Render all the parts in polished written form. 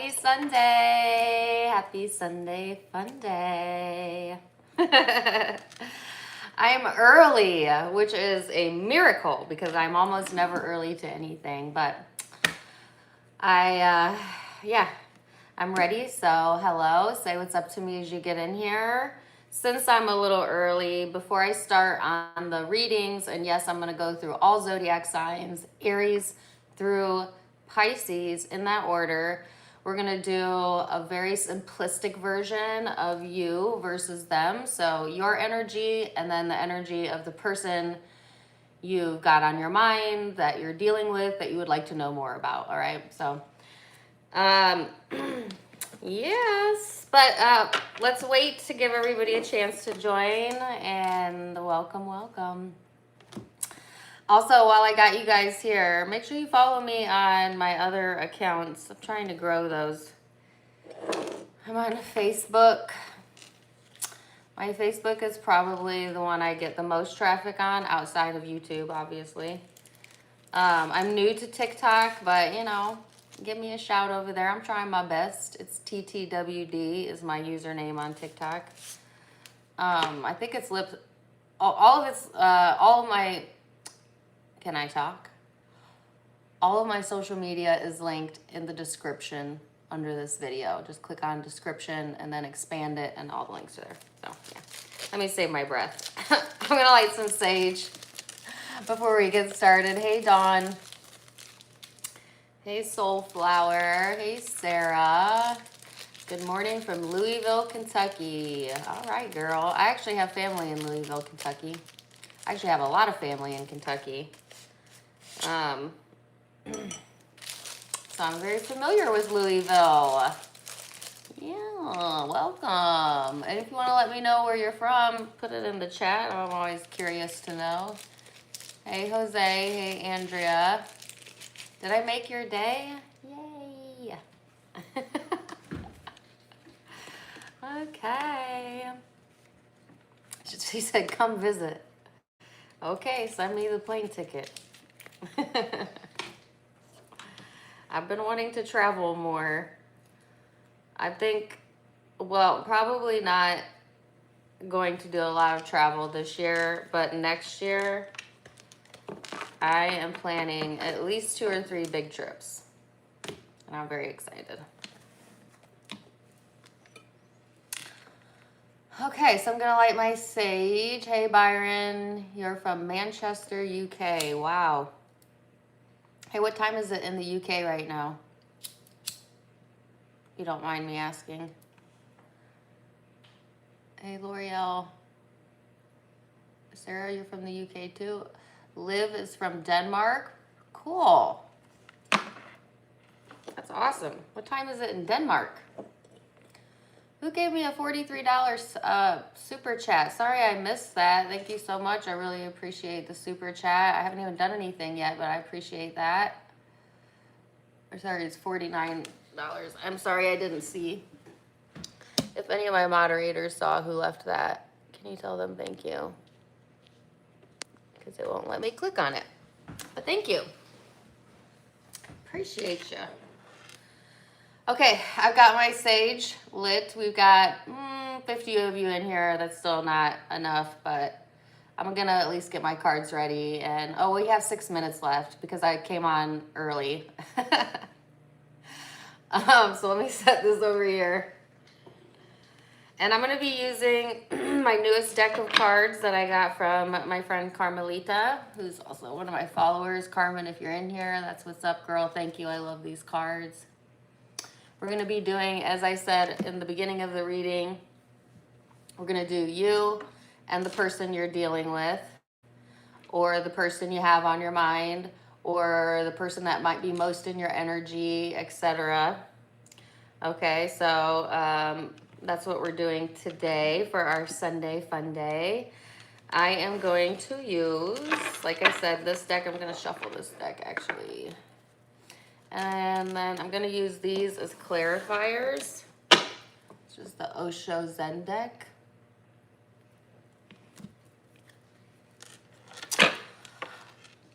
Happy Sunday. Happy Sunday fun day. I'm early, which is a miracle because I'm almost never early to anything. But yeah, I'm ready. So hello, say what's up to me as you get in here. Since I'm a little early, before I start on the readings, and yes, I'm going to go through all zodiac signs, Aries through Pisces in that order. We're going to do a very simplistic version of you versus them. So your energy and then the energy of the person you've got on your mind that you're dealing with that you would like to know more about. All right. So, yes, but let's wait to give everybody a chance to join, and welcome. Also, while I got you guys here, make sure you follow me on my other accounts. I'm trying to grow those. I'm on Facebook. My Facebook is probably the one I get the most traffic on outside of YouTube, obviously. I'm new to TikTok, but you know, give me a shout over there. I'm trying my best. It's TTWD is my username on TikTok. I think it's all of my, can I talk? All of my social media is linked in the description under this video. Just click on description and then expand it and all the links are there. So yeah, let me save my breath. I'm gonna light some sage before we get started. Hey Dawn. Hey Soulflower. Hey Sarah. Good morning from Louisville, Kentucky. All right, girl. I actually have family in Louisville, Kentucky. I actually have a lot of family in Kentucky. So I'm very familiar with Louisville. Yeah, welcome. And if you want to let me know where you're from, put it in the chat. I'm always curious to know. Hey, Jose. Hey, Andrea. Did I make your day? Yay. Okay. She said, come visit. Okay, send me the plane ticket. I've been wanting to travel more. I think, well, probably not going to do a lot of travel this year, but next year I am planning at least 2 or 3 big trips. And I'm very excited. Okay, so I'm gonna light my sage. Hey Byron, you're from Manchester, UK. Wow. Hey, what time is it in the UK right now? If you don't mind me asking. Hey L'Oreal. Sarah, you're from the UK too. Liv is from Denmark. Cool. That's awesome. What time is it in Denmark? Who gave me a $43 super chat? Sorry I missed that. Thank you so much. I really appreciate the super chat. I haven't even done anything yet, but I appreciate that. Or sorry, it's $49. I'm sorry I didn't see. If any of my moderators saw who left that, can you tell them thank you? Because it won't let me click on it. But thank you. Appreciate you. Okay, I've got my sage lit. We've got 50 of you in here. That's still not enough, but I'm gonna at least get my cards ready. And oh, we have 6 minutes left because I came on early. So let me set this over here. And I'm gonna be using my newest deck of cards that I got from my friend Carmelita, who's also one of my followers. Carmen, if you're in here, that's what's up, girl. Thank you. I love these cards. We're going to be doing, as I said in the beginning of the reading, we're going to do you and the person you're dealing with, or the person you have on your mind, or the person that might be most in your energy, etc. Okay, so that's what we're doing today for our Sunday fun day. I am going to use, like I said, this deck. I'm going to shuffle this deck actually. And then I'm going to use these as clarifiers. It's just the Osho Zen deck.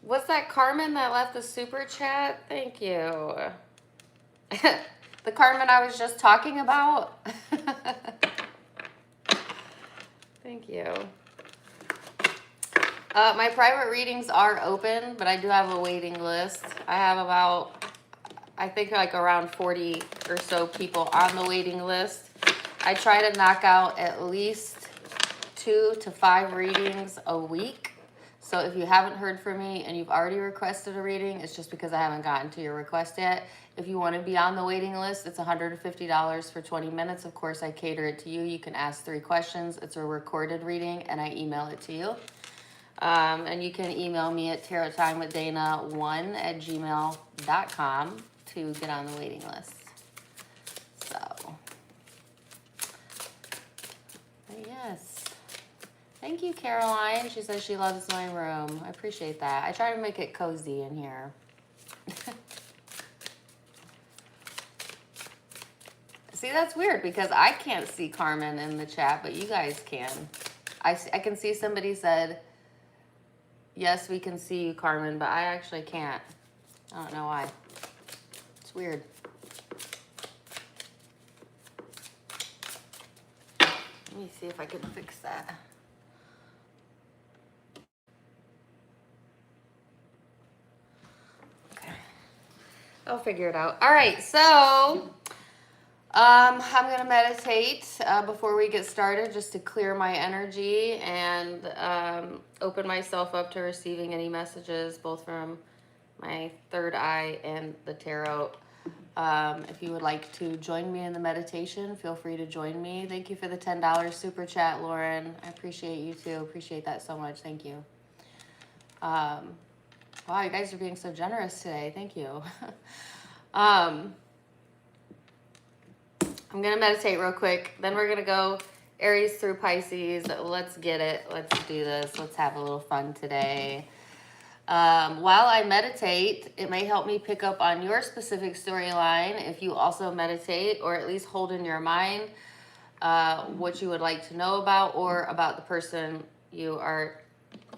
Was that Carmen that left the super chat? Thank you. The Carmen I was just talking about. Thank you. My private readings are open, but I do have a waiting list. I have about, I think like around 40 or so people on the waiting list. I try to knock out at least 2 to 5 readings a week. So if you haven't heard from me and you've already requested a reading, it's just because I haven't gotten to your request yet. If you want to be on the waiting list, it's $150 for 20 minutes. Of course, I cater it to you. You can ask 3 questions. It's a recorded reading, and I email it to you. And you can email me at tarottimewithdana1@gmail.com to get on the waiting list. So, yes. Thank you, Caroline. She says she loves my room. I appreciate that. I try to make it cozy in here. See, that's weird because I can't see Carmen in the chat, but you guys can. I can see somebody said, yes, we can see you, Carmen, but I actually can't. I don't know why. It's weird. Let me see if I can fix that. Okay. I'll figure it out. All right, so I'm going to meditate before we get started just to clear my energy and open myself up to receiving any messages both from my third eye and the tarot. If you would like to join me in the meditation, feel free to join me. Thank you for the $10 super chat, Lauren. I appreciate you too. Appreciate that so much. Thank you. Wow, you guys are being so generous today. Thank you. I'm going to meditate real quick. Then we're going to go Aries through Pisces. Let's get it. Let's do this. Let's have a little fun today. While I meditate, it may help me pick up on your specific storyline if you also meditate, or at least hold in your mind what you would like to know about, or about the person you are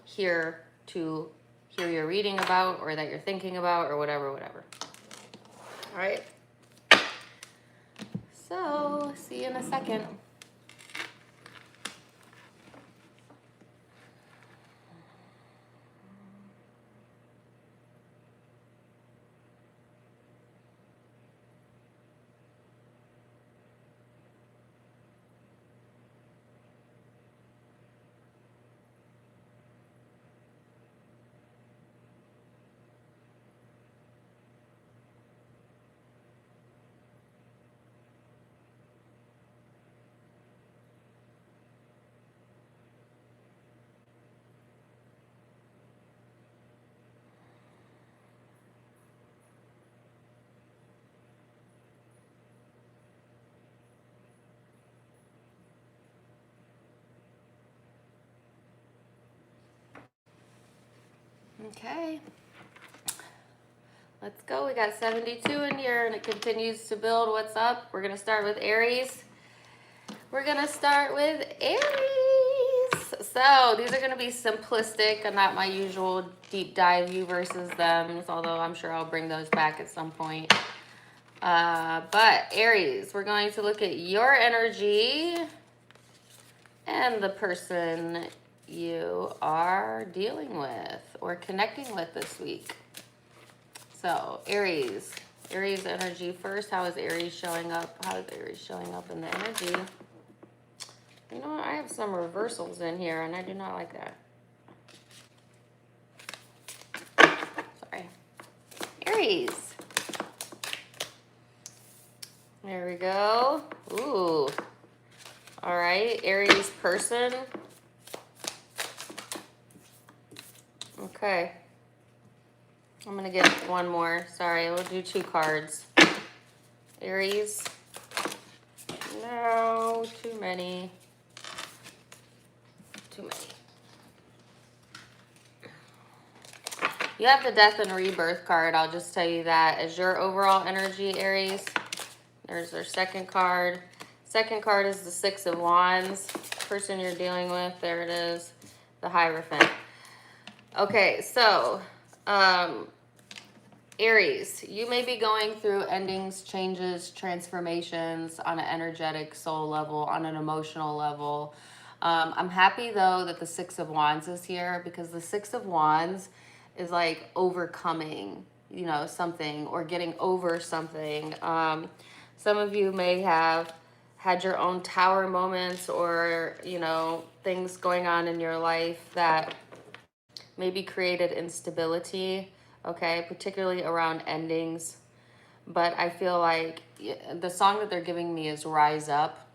here to hear your reading about, or that you're thinking about, or whatever. All right. So, see you in a second. Okay, let's go. We got 72 in here and it continues to build. What's up? We're going to start with Aries. So these are going to be simplistic and not my usual deep dive you versus them, although I'm sure I'll bring those back at some point. But Aries, we're going to look at your energy and the person you are dealing with or connecting with this week. So Aries energy first. How is Aries showing up? How is Aries showing up in the energy? You know what? I have some reversals in here and I do not like that. Sorry. Aries. There we go. Ooh. All right. Aries person. Okay. I'm going to get one more. Sorry, we'll do 2 cards. Aries. No, too many. You have the Death and Rebirth card. I'll just tell you that as your overall energy, Aries. There's our second card. Second card is the 6 of Wands. Person you're dealing with. There it is. The Hierophant. Okay, so Aries, you may be going through endings, changes, transformations on an energetic soul level, on an emotional level. I'm happy though that the Six of Wands is here, because the Six of Wands is like overcoming, you know, something, or getting over something. Some of you may have had your own tower moments, or, you know, things going on in your life that maybe created instability, okay, particularly around endings. But I feel like the song that they're giving me is Rise Up.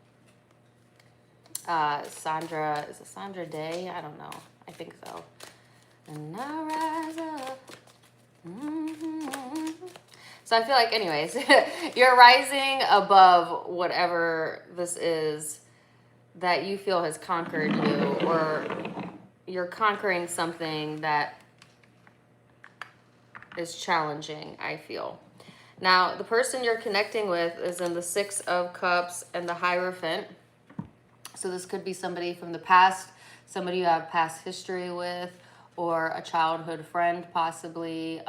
Sandra, is it Sandra Day? I don't know. I think so. And now rise up. Mm-hmm. So I feel like, anyways, you're rising above whatever this is that you feel has conquered you, or you're conquering something that is challenging, I feel. Now, the person you're connecting with is in the Six of Cups and the Hierophant. So this could be somebody from the past, somebody you have past history with, or a childhood friend possibly.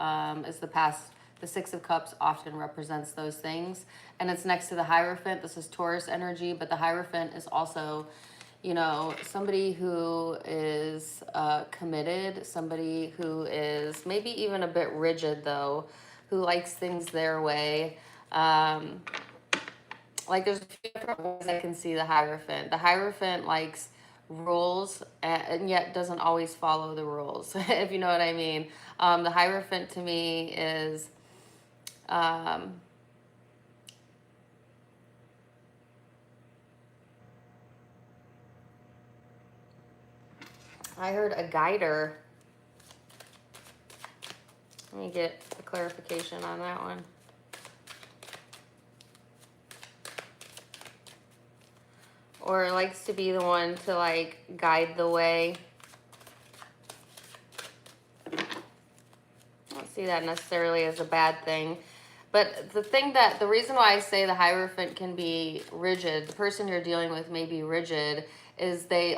Is the past. The Six of Cups often represents those things. And it's next to the Hierophant. This is Taurus energy, but the Hierophant is also, you know, somebody who is committed, somebody who is maybe even a bit rigid though, who likes things their way. Like there's a few different ways I can see the Hierophant. The Hierophant likes rules and yet doesn't always follow the rules, if you know what I mean. The Hierophant to me is I heard a guider. Let me get a clarification on that one. Or likes to be the one to like guide the way. I don't see that necessarily as a bad thing. But the reason why I say the Hierophant can be rigid, the person you're dealing with may be rigid, is they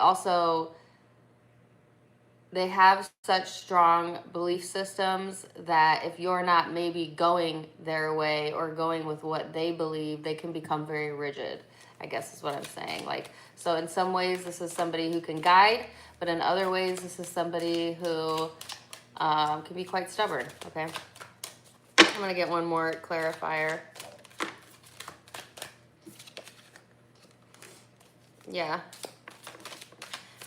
have such strong belief systems that if you're not maybe going their way or going with what they believe, they can become very rigid, I guess is what I'm saying. Like, so in some ways, this is somebody who can guide, but in other ways, this is somebody who can be quite stubborn, okay? I'm going to get one more clarifier. Yeah.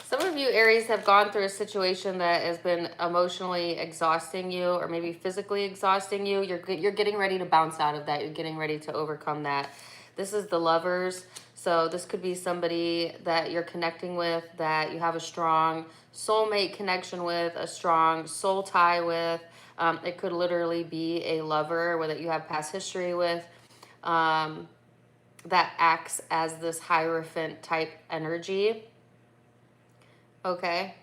Some of you, Aries, have gone through a situation that has been emotionally exhausting you, or maybe physically exhausting you. You're getting ready to bounce out of that. You're getting ready to overcome that. This is the Lovers. So this could be somebody that you're connecting with, that you have a strong soulmate connection with, a strong soul tie with. It could literally be a lover that you have past history with, that acts as this Hierophant type energy. Okay.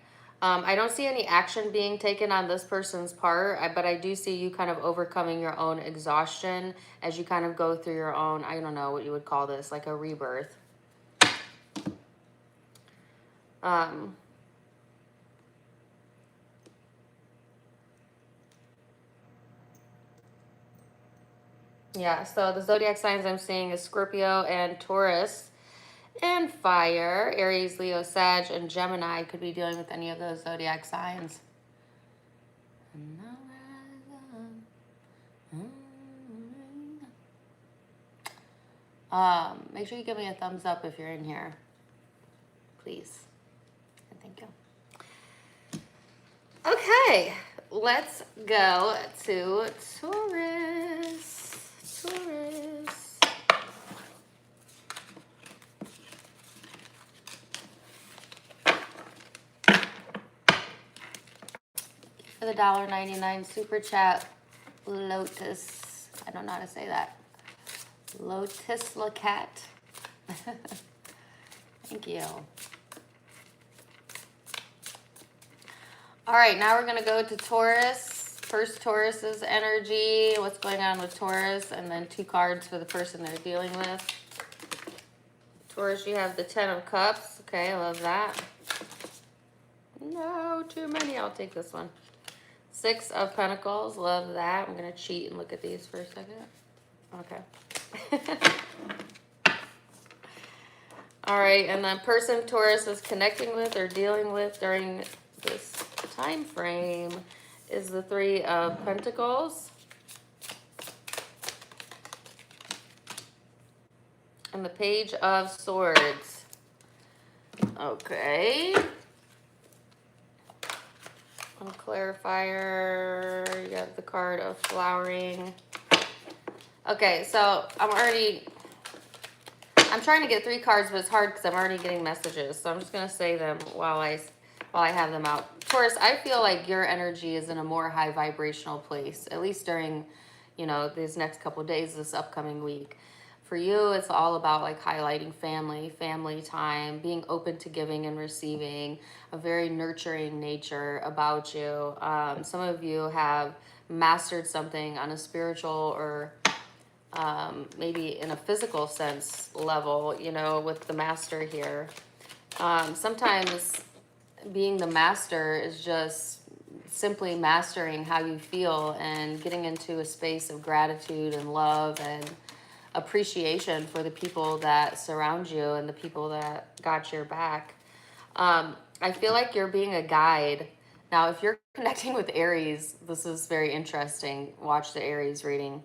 I don't see any action being taken on this person's part, but I do see you kind of overcoming your own exhaustion as you kind of go through your own, I don't know what you would call this, like a rebirth. Yeah, so the zodiac signs I'm seeing is Scorpio and Taurus and fire. Aries, Leo, Sag, and Gemini could be dealing with any of those zodiac signs. Make sure you give me a thumbs up if you're in here, please. And thank you. Okay, let's go to Taurus. Taurus. For the $1.99 super chat, Lotus. I don't know how to say that. Lotus Lacat. Thank you. All right, now we're going to go to Taurus. First, Taurus's energy, what's going on with Taurus, and then 2 cards for the person they're dealing with. Taurus, you have the 10 of Cups. Okay, I love that. No, too many. I'll take this one. Six of Pentacles, love that. I'm gonna cheat and look at these for a second. Okay. All right, and the person Taurus is connecting with or dealing with during this time frame is the Three of Pentacles and the Page of Swords. Okay. On clarifier, you have the card of flowering. Okay, so I'm trying to get 3 cards, but it's hard because I'm already getting messages. So I'm just going to say them while I have them out. Taurus, I feel like your energy is in a more high vibrational place, at least during, you know, these next couple of days, this upcoming week. For you, it's all about like highlighting family time, being open to giving and receiving, a very nurturing nature about you. Some of you have mastered something on a spiritual or maybe in a physical sense level, you know, with the master here. Sometimes being the master is just simply mastering how you feel and getting into a space of gratitude and love and appreciation for the people that surround you and the people that got your back. I feel like you're being a guide. Now, if you're connecting with Aries, this is very interesting. Watch the Aries reading.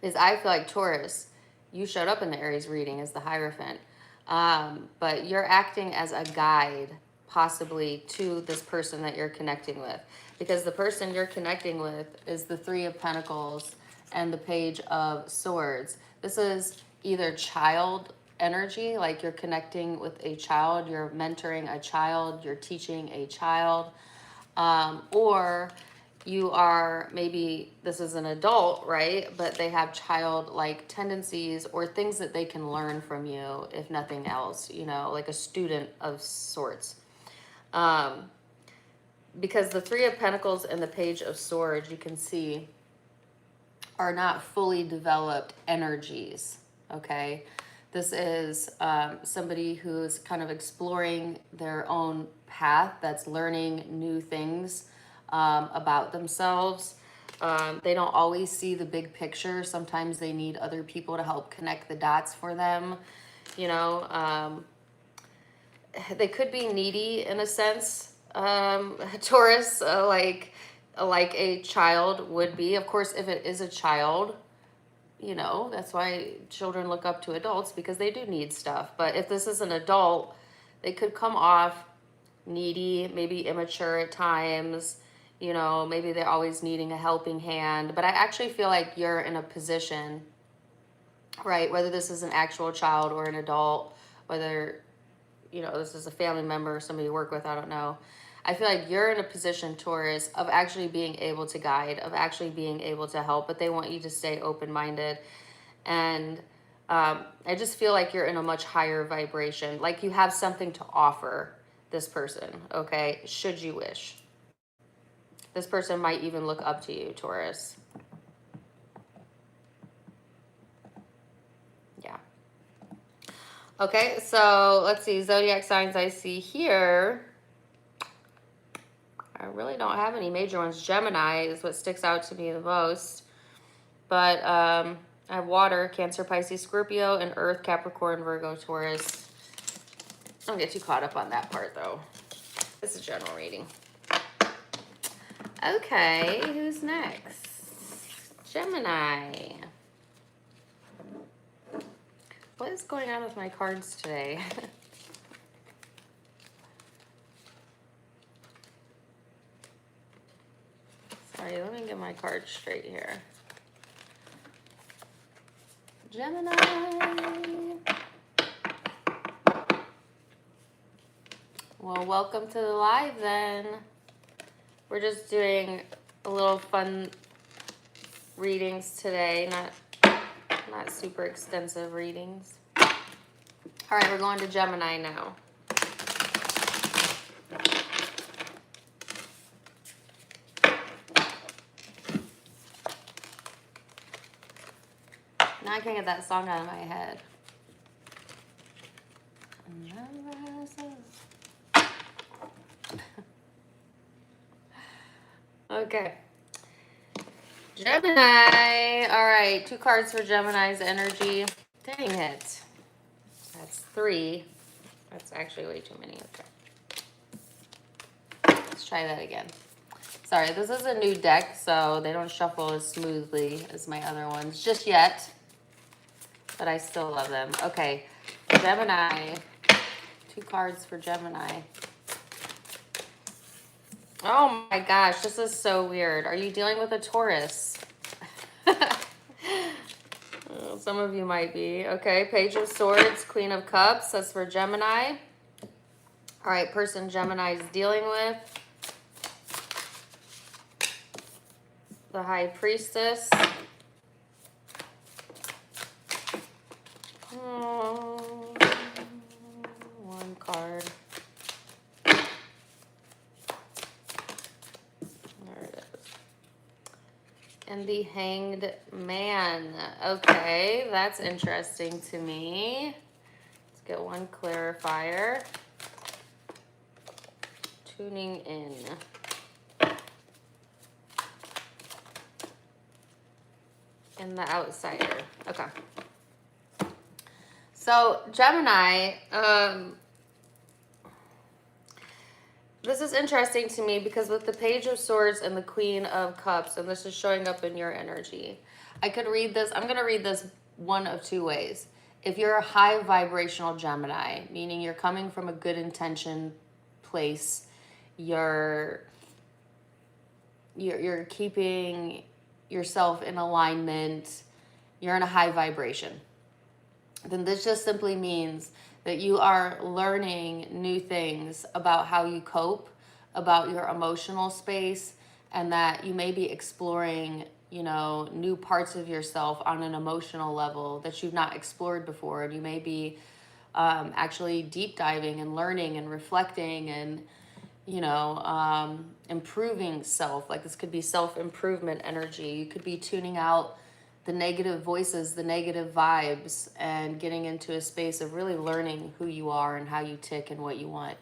Because I feel like Taurus, you showed up in the Aries reading as the Hierophant. But you're acting as a guide, possibly, to this person that you're connecting with. Because the person you're connecting with is the Three of Pentacles and the Page of Swords. This is either child energy, like you're connecting with a child, you're mentoring a child, you're teaching a child, or you are, maybe this is an adult, right? But they have childlike tendencies or things that they can learn from you, if nothing else, you know, like a student of sorts. Because the Three of Pentacles and the Page of Swords, you can see, are not fully developed energies, okay? This is somebody who's kind of exploring their own path, that's learning new things about themselves. They don't always see the big picture. Sometimes they need other people to help connect the dots for them, you know. They could be needy in a sense, Taurus, like a child would be. Of course, if it is a child, you know, that's why children look up to adults, because they do need stuff. But if this is an adult, they could come off needy, maybe immature at times, you know, maybe they're always needing a helping hand. But I actually feel like you're in a position, right, whether this is an actual child or an adult, whether, you know, this is a family member or somebody you work with, I don't know. I feel like you're in a position, Taurus, of actually being able to guide, of actually being able to help, but they want you to stay open-minded. And I just feel like you're in a much higher vibration, like you have something to offer this person, okay, should you wish. This person might even look up to you, Taurus. Yeah. Okay, so let's see, zodiac signs I see here. I really don't have any major ones. Gemini is what sticks out to me the most. But I have water, Cancer, Pisces, Scorpio, and Earth, Capricorn, Virgo, Taurus. Don't get too caught up on that part, though. This is a general reading. Okay, who's next? Gemini. What is going on with my cards today? Sorry, let me get my cards straight here. Gemini. Well, welcome to the live then. We're just doing a little fun readings today, not super extensive readings. All right, we're going to Gemini now. Now I can't get that song out of my head. Okay. Gemini. All right, 2 cards for Gemini's energy. Dang it. That's 3. That's actually way too many. Okay. Let's try that again. Sorry, this is a new deck, so they don't shuffle as smoothly as my other ones just yet. But I still love them. Okay, Gemini. 2 cards for Gemini. Oh my gosh, this is so weird. Are you dealing with a Taurus? Some of you might be. Okay, Page of Swords, Queen of Cups. That's for Gemini. All right, person Gemini is dealing with. The High Priestess. One card. There it is. And the Hanged Man. Okay, that's interesting to me. Let's get one clarifier. Tuning in. And the Outsider. Okay. So Gemini, this is interesting to me because with the Page of Swords and the Queen of Cups, and this is showing up in your energy, I could read this. I'm going to read this one of 2 ways. If you're a high vibrational Gemini, meaning you're coming from a good intention place, you're keeping yourself in alignment, you're in a high vibration, then this just simply means that you are learning new things about how you cope, about your emotional space, and that you may be exploring, you know, new parts of yourself on an emotional level that you've not explored before. And you may be actually deep diving and learning and reflecting and, you know, improving self. Like this could be self-improvement energy. You could be tuning out the negative voices, the negative vibes, and getting into a space of really learning who you are and how you tick and what you want.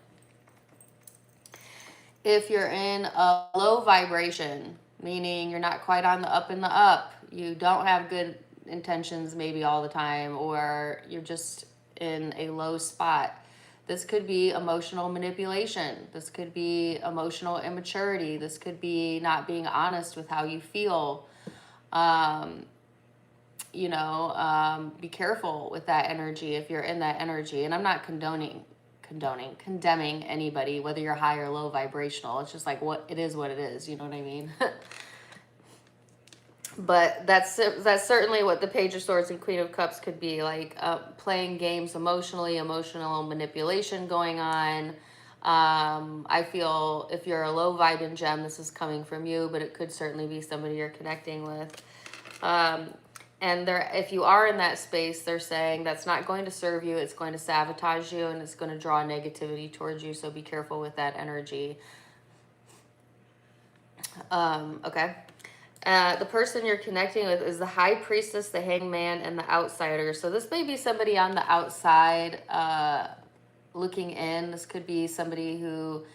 If you're in a low vibration, meaning you're not quite on the up and the up, you don't have good intentions maybe all the time, or you're just in a low spot, this could be emotional manipulation. This could be emotional immaturity. This could be not being honest with how you feel. Be careful with that energy if you're in that energy. And I'm not condemning anybody, whether you're high or low vibrational. It's just like what it is, you know what I mean? But that's certainly what the Page of Swords and Queen of Cups could be, like playing games emotional manipulation going on. I feel if you're a low vibing gem, this is coming from you, but it could certainly be somebody you're connecting with. And if you are in that space, they're saying that's not going to serve you. It's going to sabotage you, and it's going to draw negativity towards you. So be careful with that energy. Okay. The person you're connecting with is the High Priestess, the Hanged Man, and the Outsider. So this may be somebody on the outside looking in. This could be somebody who,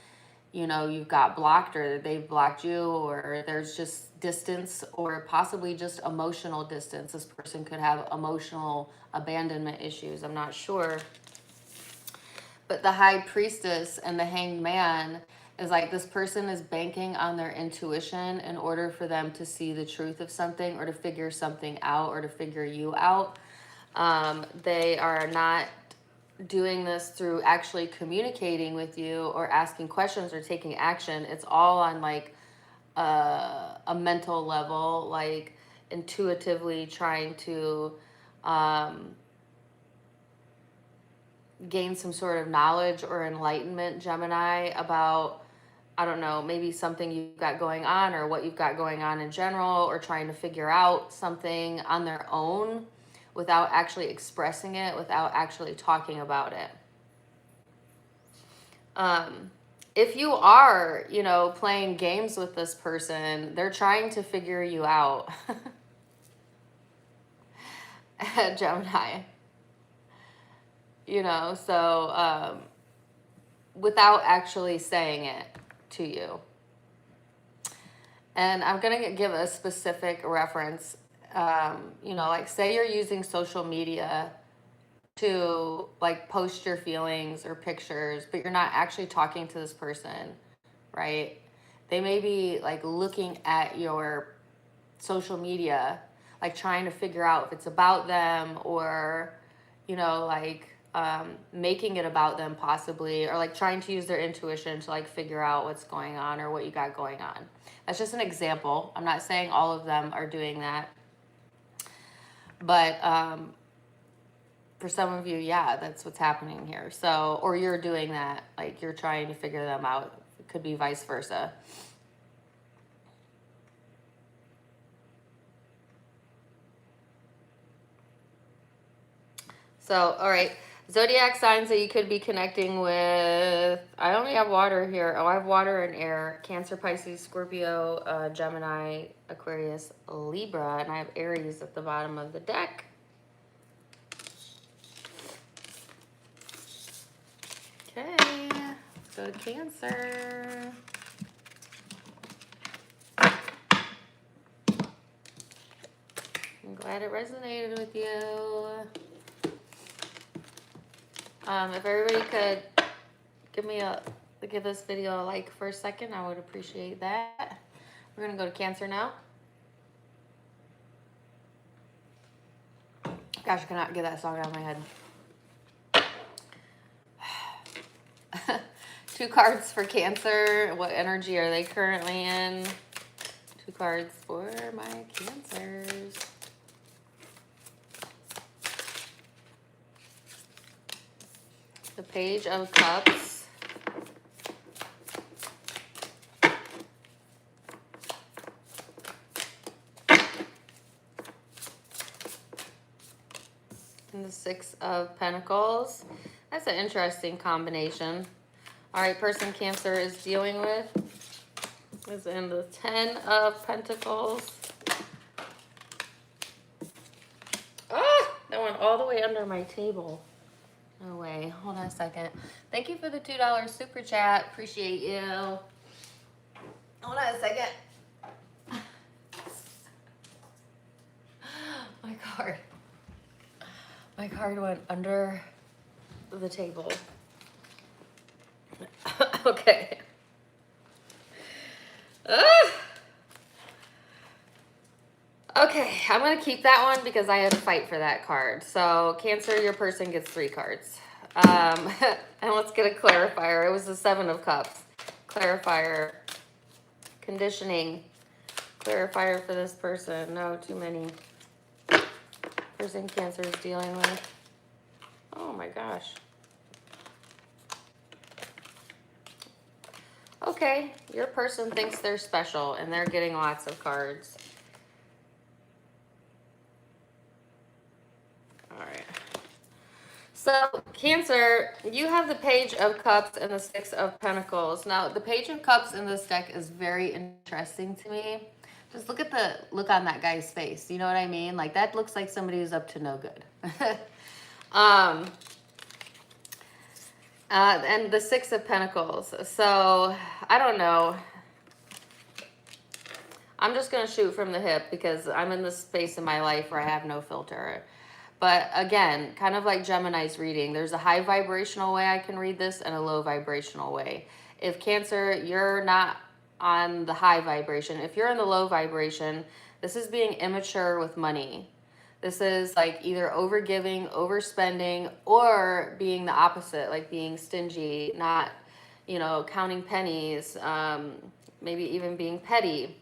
you know, you've got blocked, or they've blocked you, or there's just distance, or possibly just emotional distance. This person could have emotional abandonment issues. I'm not sure. But the High Priestess and the Hanged Man is like this person is banking on their intuition in order for them to see the truth of something, or to figure something out, or to figure you out. They are not doing this through actually communicating with you or asking questions or taking action. It's all on like a mental level, like intuitively trying to gain some sort of knowledge or enlightenment, Gemini, about, I don't know, maybe something you've got going on, or what you've got going on in general, or trying to figure out something on their own without actually expressing it, without actually talking about it. If you are, you know, playing games with this person, they're trying to figure you out. Gemini. You know, so without actually saying it to you. And I'm going to give a specific reference. You know, like say you're using social media to like post your feelings or pictures, but you're not actually talking to this person, right? They may be like looking at your social media, like trying to figure out if it's about them or, you know, like making it about them possibly, or like trying to use their intuition to like figure out what's going on or what you got going on. That's just an example. I'm not saying all of them are doing that, but for some of you, yeah, that's what's happening here. So, or you're doing that, like you're trying to figure them out. It could be vice versa. So, all right. Zodiac signs that you could be connecting with. I only have water here. Oh, I have water and air. Cancer, Pisces, Scorpio, Gemini, Aquarius, Libra. And I have Aries at the bottom of the deck. Okay. Let's go to Cancer. I'm glad it resonated with you. If everybody could give this video a like for a second, I would appreciate that. We're gonna go to Cancer now. Gosh, I cannot get that song out of my head. 2 cards for Cancer. What energy are they currently in? 2 cards for my Cancers. The Page of Cups. And the 6 of Pentacles. That's an interesting combination. All right, person Cancer is dealing with is in the 10 of Pentacles. Ah, that went all the way under my table. No way. Hold on a second. Thank you for the $2 super chat. Appreciate you. Hold on a second. My card. My card went under the table. Okay. Okay, I'm going to keep that one because I had to fight for that card. So, Cancer, your person gets 3 cards. And let's get a clarifier. It was the 7 of Cups. Clarifier. Conditioning. Clarifier for this person. No, too many. Person Cancer is dealing with. Oh my gosh. Okay, your person thinks they're special and they're getting lots of cards. All right. So, Cancer, you have the Page of Cups and the 6 of Pentacles. Now, the Page of Cups in this deck is very interesting to me. Just look at the look on that guy's face. You know what I mean? Like, that looks like somebody who's up to no good. And the 6 of Pentacles. So, I don't know. I'm just going to shoot from the hip because I'm in this space in my life where I have no filter. But again, kind of like Gemini's reading, there's a high vibrational way I can read this and a low vibrational way. If Cancer, you're not on the high vibration. If you're in the low vibration, this is being immature with money. This is like either overgiving, overspending, or being the opposite, like being stingy, not, you know, counting pennies, maybe even being petty.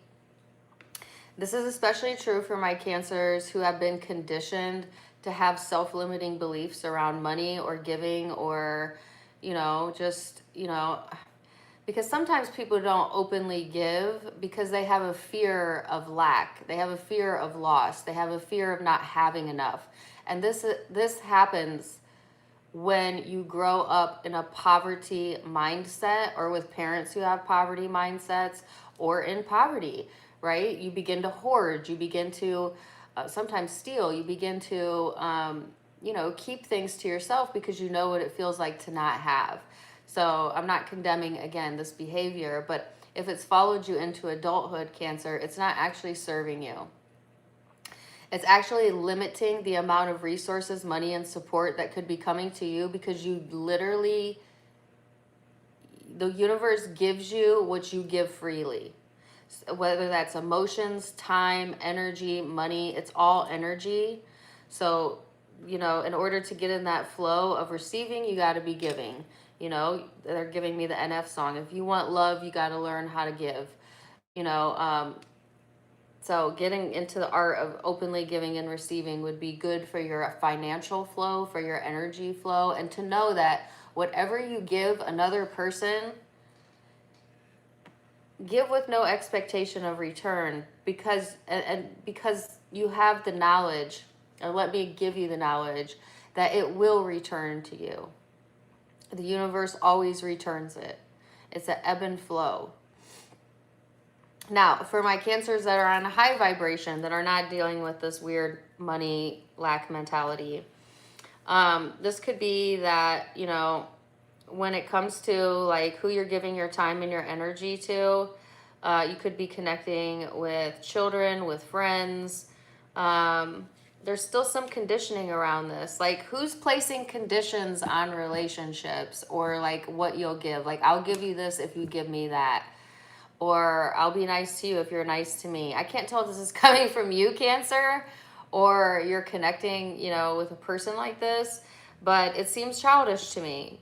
This is especially true for my Cancers who have been conditioned to have self-limiting beliefs around money or giving or, you know, just, you know, because sometimes people don't openly give because they have a fear of lack. They have a fear of loss. They have a fear of not having enough. And this happens when you grow up in a poverty mindset or with parents who have poverty mindsets or in poverty, right? You begin to hoard. You begin to sometimes steal. You begin to, you know, keep things to yourself because you know what it feels like to not have. So I'm not condemning, again, this behavior, but if it's followed you into adulthood, Cancer, it's not actually serving you. It's actually limiting the amount of resources, money, and support that could be coming to you, because you literally, the universe gives you what you give freely. Whether that's emotions, time, energy, money, it's all energy. So, you know, in order to get in that flow of receiving, you got to be giving. You know, they're giving me the NF song. If you want love, you got to learn how to give. You know, so getting into the art of openly giving and receiving would be good for your financial flow, for your energy flow, and to know that whatever you give another person, give with no expectation of return, because because you have the knowledge, or let me give you the knowledge, that it will return to you. The universe always returns it. It's an ebb and flow. Now, for my Cancers that are on a high vibration, that are not dealing with this weird money lack mentality, this could be that, you know, when it comes to like who you're giving your time and your energy to, you could be connecting with children, with friends. There's still some conditioning around this. Like, who's placing conditions on relationships, or like what you'll give? Like, I'll give you this if you give me that. Or I'll be nice to you if you're nice to me. I can't tell if this is coming from you, Cancer, or you're connecting, you know, with a person like this, but it seems childish to me.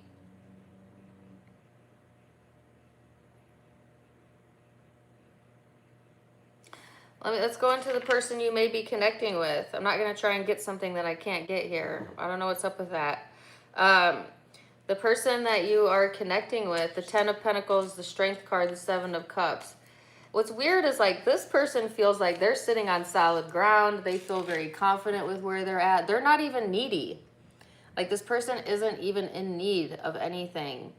Let's go into the person you may be connecting with. I'm not going to try and get something that I can't get here. I don't know what's up with that. The person that you are connecting with, the 10 of Pentacles, the Strength card, the 7 of Cups. What's weird is like this person feels like they're sitting on solid ground. They feel very confident with where they're at. They're not even needy. Like, this person isn't even in need of anything,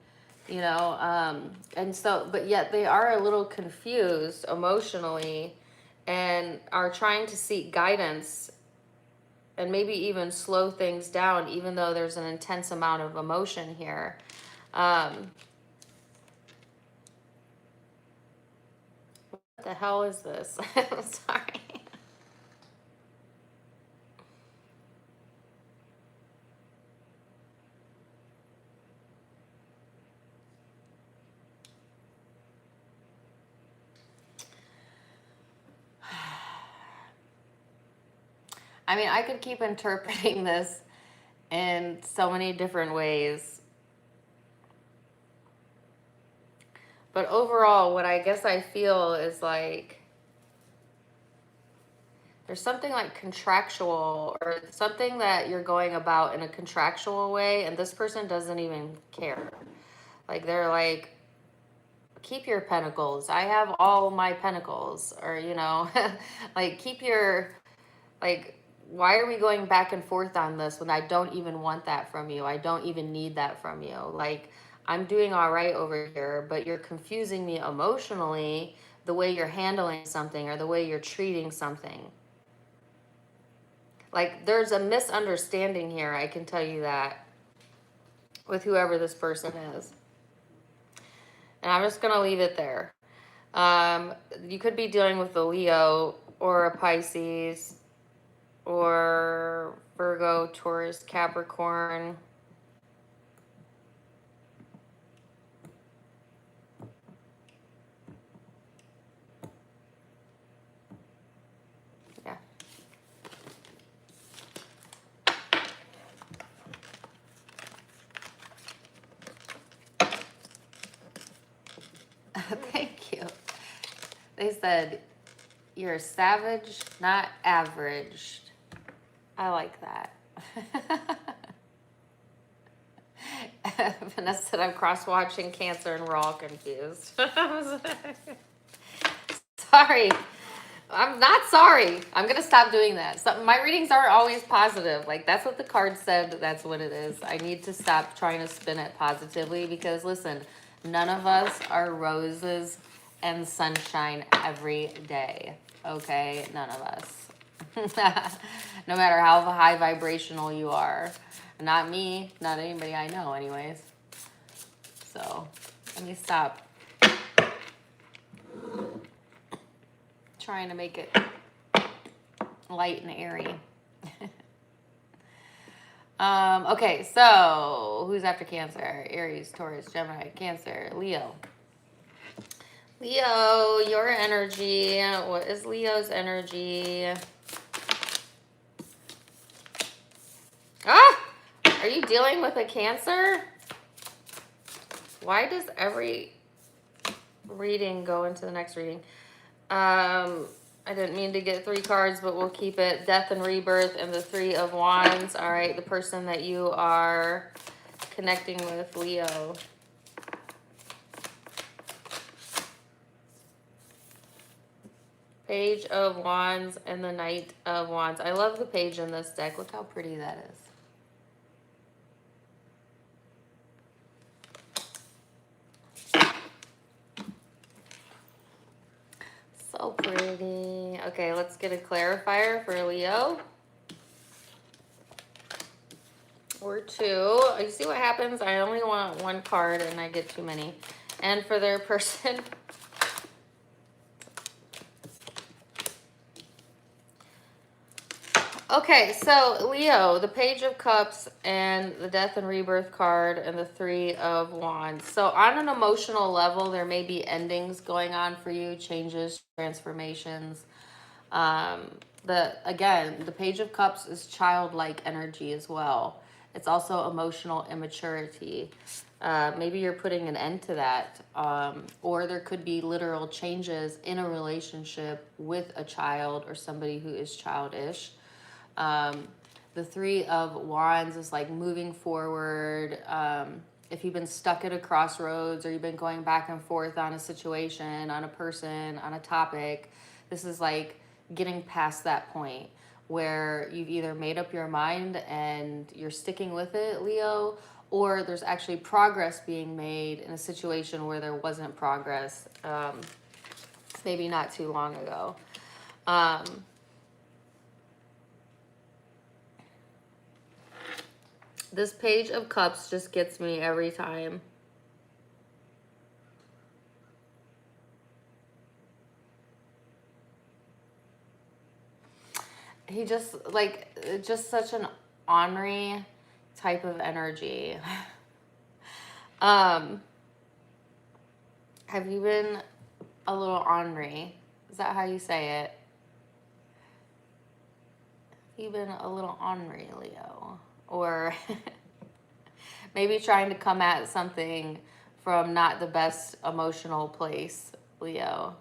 you know? And so, but yet they are a little confused emotionally and are trying to seek guidance and maybe even slow things down, even though there's an intense amount of emotion here. What the hell is this? I'm sorry. I mean, I could keep interpreting this in so many different ways. But overall, what I guess I feel is like there's something like contractual, or something that you're going about in a contractual way, and this person doesn't even care. Like, they're like, keep your pentacles. I have all my pentacles. Or, you know, like, keep your, like, why are we going back and forth on this when I don't even want that from you? I don't even need that from you. Like, I'm doing all right over here, but you're confusing me emotionally, the way you're handling something or the way you're treating something. Like, there's a misunderstanding here, I can tell you that, with whoever this person is. And I'm just going to leave it there. You could be dealing with a Leo or a Pisces or Virgo, Taurus, Capricorn. Yeah. Thank you. They said, you're a savage, not average. I like that. Vanessa said, I'm cross-watching Cancer and we're all confused. Sorry. I'm not sorry. I'm going to stop doing that. So, my readings aren't always positive. Like, that's what the card said. That's what it is. I need to stop trying to spin it positively, because, listen, none of us are roses and sunshine every day. Okay? None of us. No matter how high vibrational you are. Not me, not anybody I know anyways. So let me stop trying to make it light and airy. Okay, so who's after Cancer? Aries, Taurus, Gemini, Cancer, Leo. Leo, your energy. What is Leo's energy? Ah! Are you dealing with a Cancer? Why does every reading go into the next reading? I didn't mean to get 3 cards, but we'll keep it. Death and Rebirth and the 3 of Wands. All right, the person that you are connecting with, Leo. Page of Wands and the Knight of Wands. I love the page in this deck. Look how pretty that is. So pretty. Okay, let's get a clarifier for Leo. Or 2. You see what happens? I only want 1 card and I get too many. And for their person. Okay, so Leo, the Page of Cups and the Death and Rebirth card and the 3 of Wands. So on an emotional level, there may be endings going on for you, changes, transformations. Again, the Page of Cups is childlike energy as well. It's also emotional immaturity. Maybe you're putting an end to that. Or there could be literal changes in a relationship with a child or somebody who is childish. The 3 of Wands is like moving forward. If you've been stuck at a crossroads or you've been going back and forth on a situation, on a person, on a topic, this is like getting past that point where you've either made up your mind and you're sticking with it, Leo, or there's actually progress being made in a situation where there wasn't progress, maybe not too long ago. This Page of Cups just gets me every time. He just, like, just such an ornery type of energy. Have you been a little ornery? Is that how you say it? Have you been a little ornery, Leo? Or maybe trying to come at something from not the best emotional place, Leo.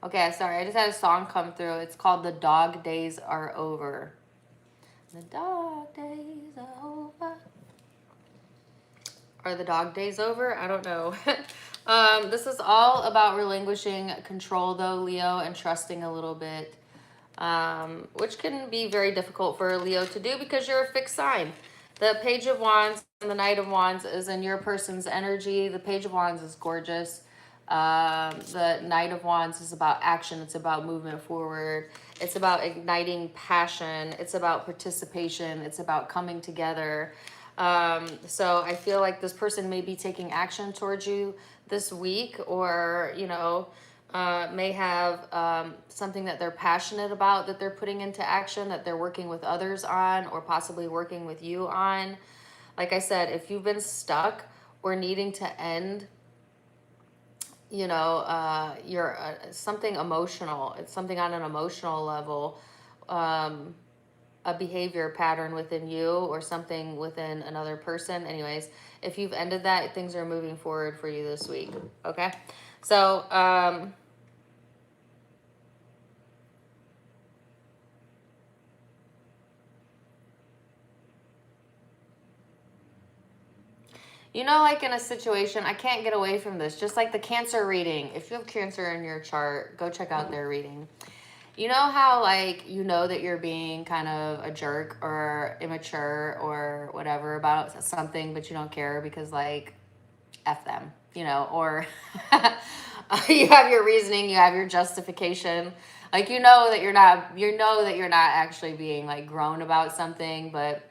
Okay, sorry, I just had a song come through. It's called The Dog Days Are Over. The dog days are over. Are the dog days over? I don't know. This is all about relinquishing control, though, Leo, and trusting a little bit, which can be very difficult for Leo to do because you're a fixed sign. The Page of Wands and the Knight of Wands is in your person's energy. The Page of Wands is gorgeous. The Knight of Wands is about action. It's about movement forward. It's about igniting passion. It's about participation. It's about coming together. So I feel like this person may be taking action towards you this week, or, you know, may have something that they're passionate about that they're putting into action, that they're working with others on, or possibly working with you on. Like I said, if you've been stuck or needing to end, you know, you're something emotional, it's something on an emotional level, a behavior pattern within you or something within another person. Anyways, if you've ended that, things are moving forward for you this week. Okay, so you know, like in a situation, I can't get away from this, just like the Cancer reading. If you have Cancer in your chart, go check out their reading. You know how, like, you know that you're being kind of a jerk or immature or whatever about something, but you don't care because, like, F them, you know, or you have your reasoning, you have your justification. Like, you know that you're not actually being, like, grown about something, but,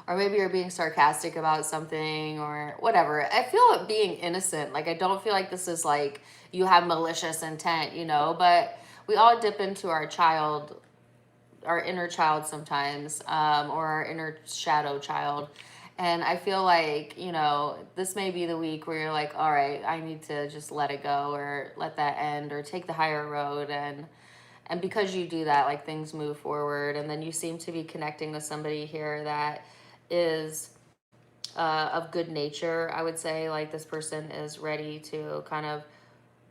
or maybe you're being sarcastic about something or whatever. I feel it being innocent. Like, I don't feel like this is like you have malicious intent, you know, but we all dip into our child, our inner child sometimes, or our inner shadow child. And I feel like, you know, this may be the week where you're like, all right, I need to just let it go or let that end or take the higher road. And because you do that, like, things move forward. And then you seem to be connecting with somebody here that is of good nature, I would say. Like, this person is ready to kind of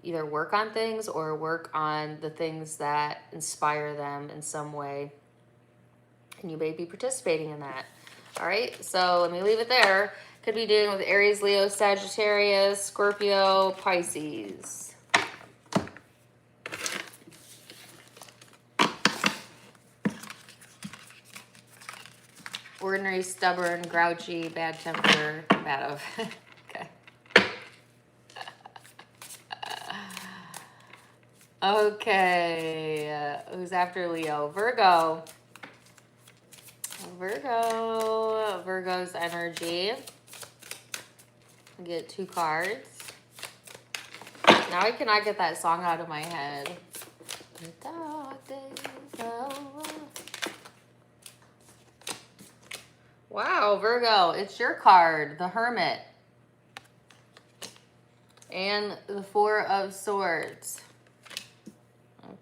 either work on things or work on the things that inspire them in some way. And you may be participating in that. All right, so let me leave it there. Could be dealing with Aries, Leo, Sagittarius, Scorpio, Pisces. Ordinary, stubborn, grouchy, bad temper, bad of. Okay. Okay, who's after Leo? Virgo. Virgo's energy. Get 2 cards. Now I cannot get that song out of my head. Wow, Virgo, it's your card, the Hermit. And the 4 of Swords.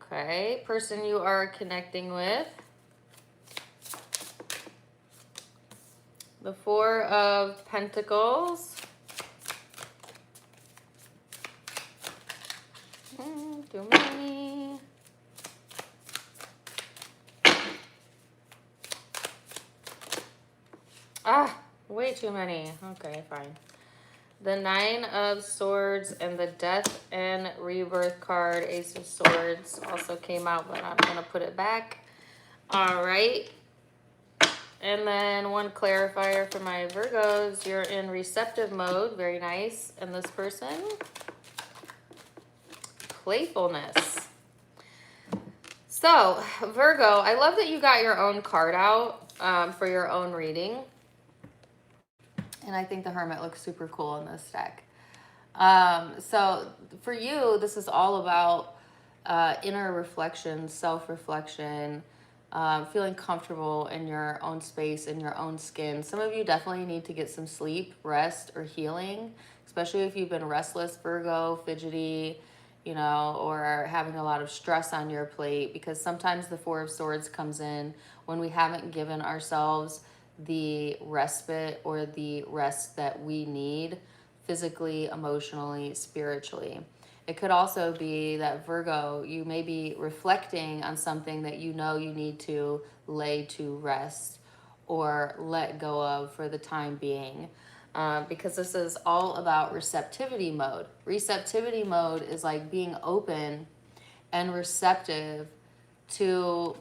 Okay, person you are connecting with. The 4 of Pentacles. Too many. Way too many. Okay, fine. The 9 of Swords and the Death and Rebirth card, Ace of Swords, also came out, but I'm going to put it back. All right. And then one clarifier for my Virgos. You're in receptive mode. Very nice. And this person, playfulness. So, Virgo, I love that you got your own card out for your own reading. And I think the Hermit looks super cool in this deck. So, for you, this is all about inner reflection, self-reflection, feeling comfortable in your own space, in your own skin. Some of you definitely need to get some sleep, rest, or healing, especially if you've been restless, Virgo, fidgety, you know, or having a lot of stress on your plate, because sometimes the 4 of Swords comes in when we haven't given ourselves the respite or the rest that we need physically, emotionally, spiritually. It could also be that, Virgo, you may be reflecting on something that you know you need to lay to rest or let go of for the time being. Because this is all about receptivity mode. Receptivity mode is like being open and receptive to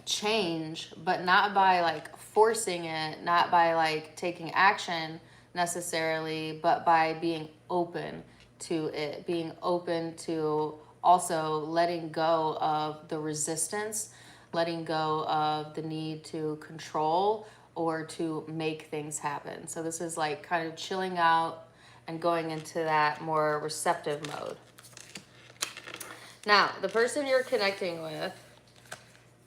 change, but not by like forcing it, not by like taking action necessarily, but by being open to it, being open to also letting go of the resistance, letting go of the need to control or to make things happen. So this is like kind of chilling out and going into that more receptive mode. Now, the person you're connecting with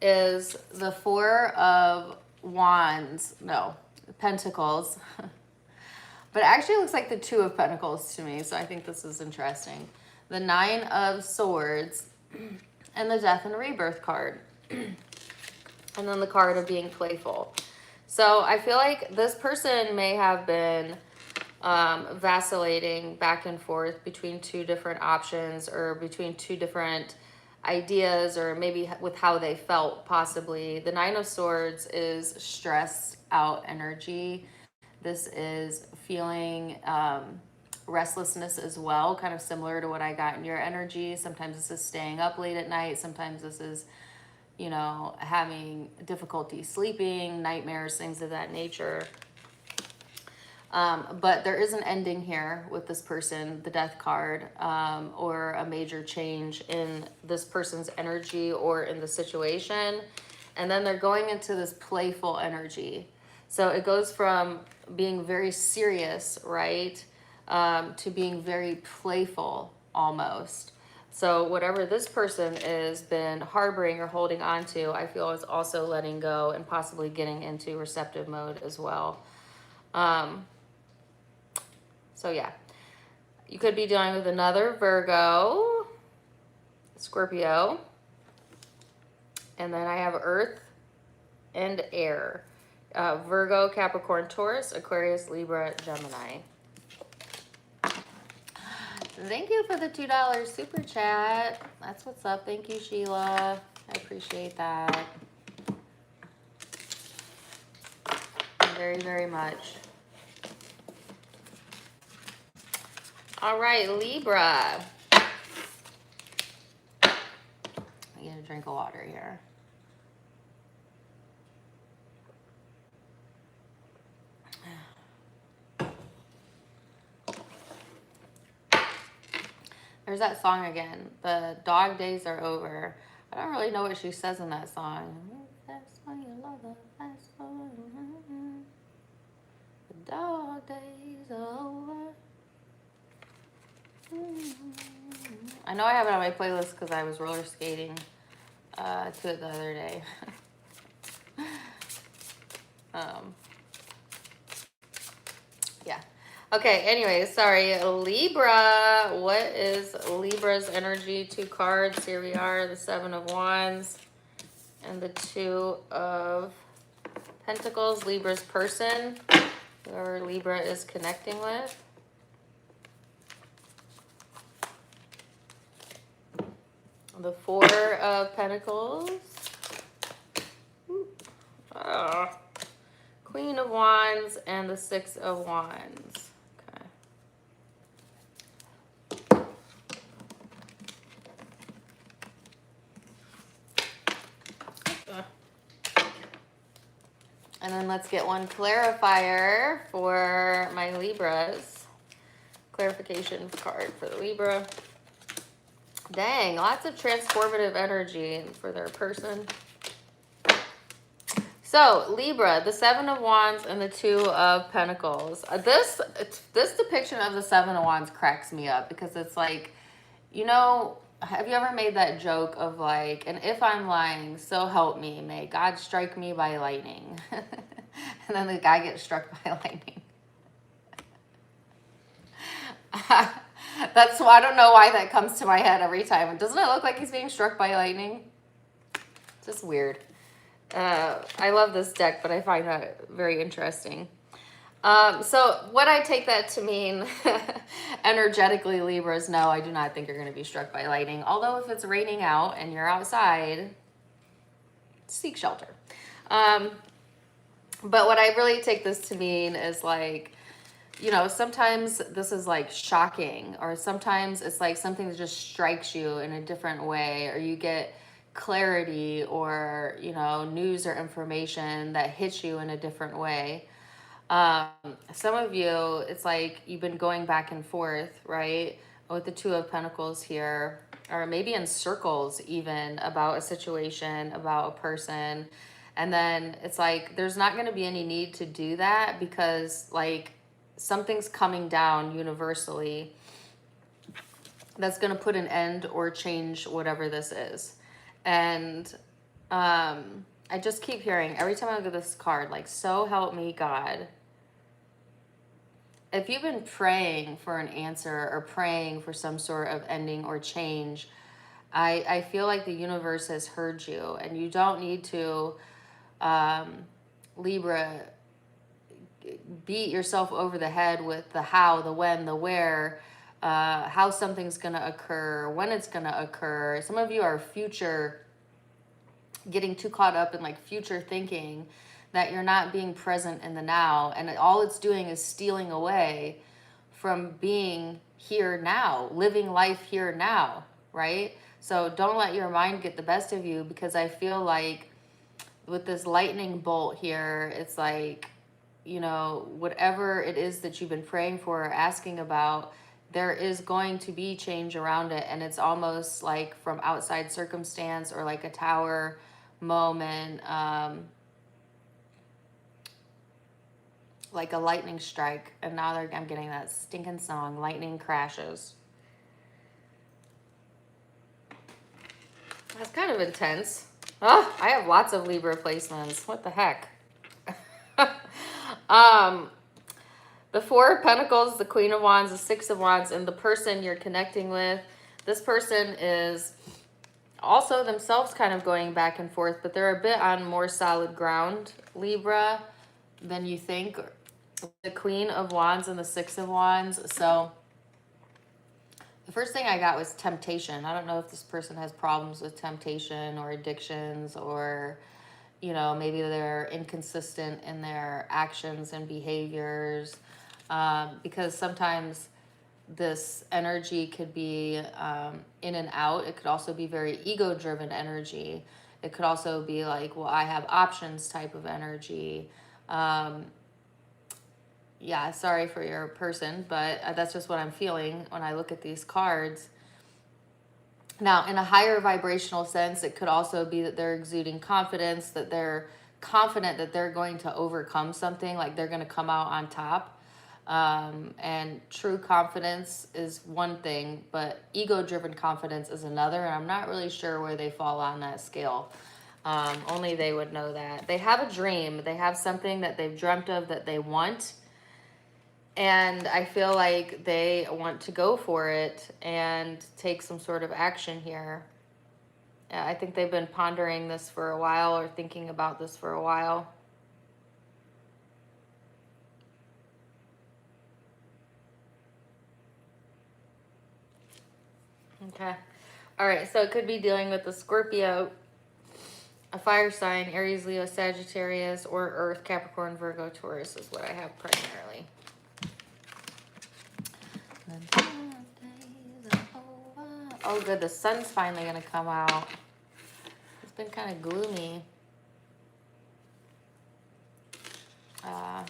is the 4 of Wands, no, Pentacles. But it actually looks like the 2 of Pentacles to me, so I think this is interesting. The 9 of Swords and the Death and Rebirth card. And then the card of being playful. So I feel like this person may have been vacillating back and forth between 2 different options or between 2 different ideas, or maybe with how they felt possibly. The 9 of Swords is stressed out energy. This is feeling restlessness as well, kind of similar to what I got in your energy. Sometimes this is staying up late at night. Sometimes this is, you know, having difficulty sleeping, nightmares, things of that nature. But there is an ending here with this person, the Death card, or a major change in this person's energy or in the situation. And then they're going into this playful energy. So it goes from being very serious, right, to being very playful almost. So whatever this person has been harboring or holding on to, I feel is also letting go and possibly getting into receptive mode as well. So yeah, you could be dealing with another Virgo, Scorpio, and then I have Earth and Air. Virgo, Capricorn, Taurus, Aquarius, Libra, Gemini. Thank you for the $2 super chat. That's what's up. Thank you, Sheila. I appreciate that. Very, very much. All right, Libra. I get a drink of water here. There's that song again. The dog days are over. I don't really know what she says in that song. The dog days are over. I know I have it on my playlist because I was roller skating to it the other day. Yeah. Okay, anyway, sorry. Libra. What is Libra's energy? 2 cards. Here we are. The 7 of Wands and the 2 of Pentacles. Libra's person. Whoever Libra is connecting with. The 4 of Pentacles. Queen of Wands and the 6 of Wands. And then let's get one clarifier for my Libras. Clarification card for the Libra. Dang, lots of transformative energy for their person. So, Libra, the 7 of Wands and the 2 of Pentacles. This depiction of the 7 of Wands cracks me up because it's like, you know, have you ever made that joke of like, and if I'm lying, so help me, may God strike me by lightning. And then the guy gets struck by lightning. That's why I don't know why that comes to my head every time. Doesn't it look like he's being struck by lightning? Just weird. I love this deck, but I find that very interesting. So what I take that to mean energetically, Libras, no, I do not think you're going to be struck by lightning. Although if it's raining out and you're outside, seek shelter. But what I really take this to mean is like, you know, sometimes this is like shocking, or sometimes it's like something that just strikes you in a different way, or you get clarity or, you know, news or information that hits you in a different way. Some of you, it's like you've been going back and forth, right? With the 2 of Pentacles here, or maybe in circles even about a situation, about a person. And then it's like, there's not going to be any need to do that because like something's coming down universally that's going to put an end or change whatever this is. And I just keep hearing every time I look at this card, like, so help me God. If you've been praying for an answer or praying for some sort of ending or change, I feel like the universe has heard you, and you don't need to, Libra, beat yourself over the head with the how, the when, the where, how something's going to occur, when it's going to occur. Some of you are getting too caught up in like future thinking that you're not being present in the now. And all it's doing is stealing away from being here now, living life here now, right? So don't let your mind get the best of you, because I feel like with this lightning bolt here, it's like, you know, whatever it is that you've been praying for or asking about, there is going to be change around it. And it's almost like from outside circumstance or like a tower moment. like a lightning strike, and now I'm getting that stinking song, lightning crashes. That's kind of intense. Oh, I have lots of Libra placements. What the heck? The Four of Pentacles, the Queen of Wands, the Six of Wands, and the person you're connecting with. This person is also themselves kind of going back and forth, but they're a bit on more solid ground, Libra, than you think. The Queen of Wands and the Six of Wands. So the first thing I got was temptation. I don't know if this person has problems with temptation or addictions, or, you know, maybe they're inconsistent in their actions and behaviors, because sometimes this energy could be in and out. It could also be very ego-driven energy. It could also be like, well, I have options type of energy. Yeah, sorry for your person, but that's just what I'm feeling when I look at these cards. Now, in a higher vibrational sense, it could also be that they're exuding confidence, that they're confident that they're going to overcome something, like they're going to come out on top. And true confidence is one thing, but ego-driven confidence is another, and I'm not really sure where they fall on that scale. Only they would know that. They have a dream. They have something that they've dreamt of that they want, and I feel like they want to go for it and take some sort of action here. Yeah, I think they've been pondering this for a while, or thinking about this for a while. Okay. All right, so it could be dealing with a Scorpio, a fire sign, Aries, Leo, Sagittarius, or Earth, Capricorn, Virgo, Taurus is what I have primarily. Oh, good. The sun's finally going to come out. It's been kind of gloomy. I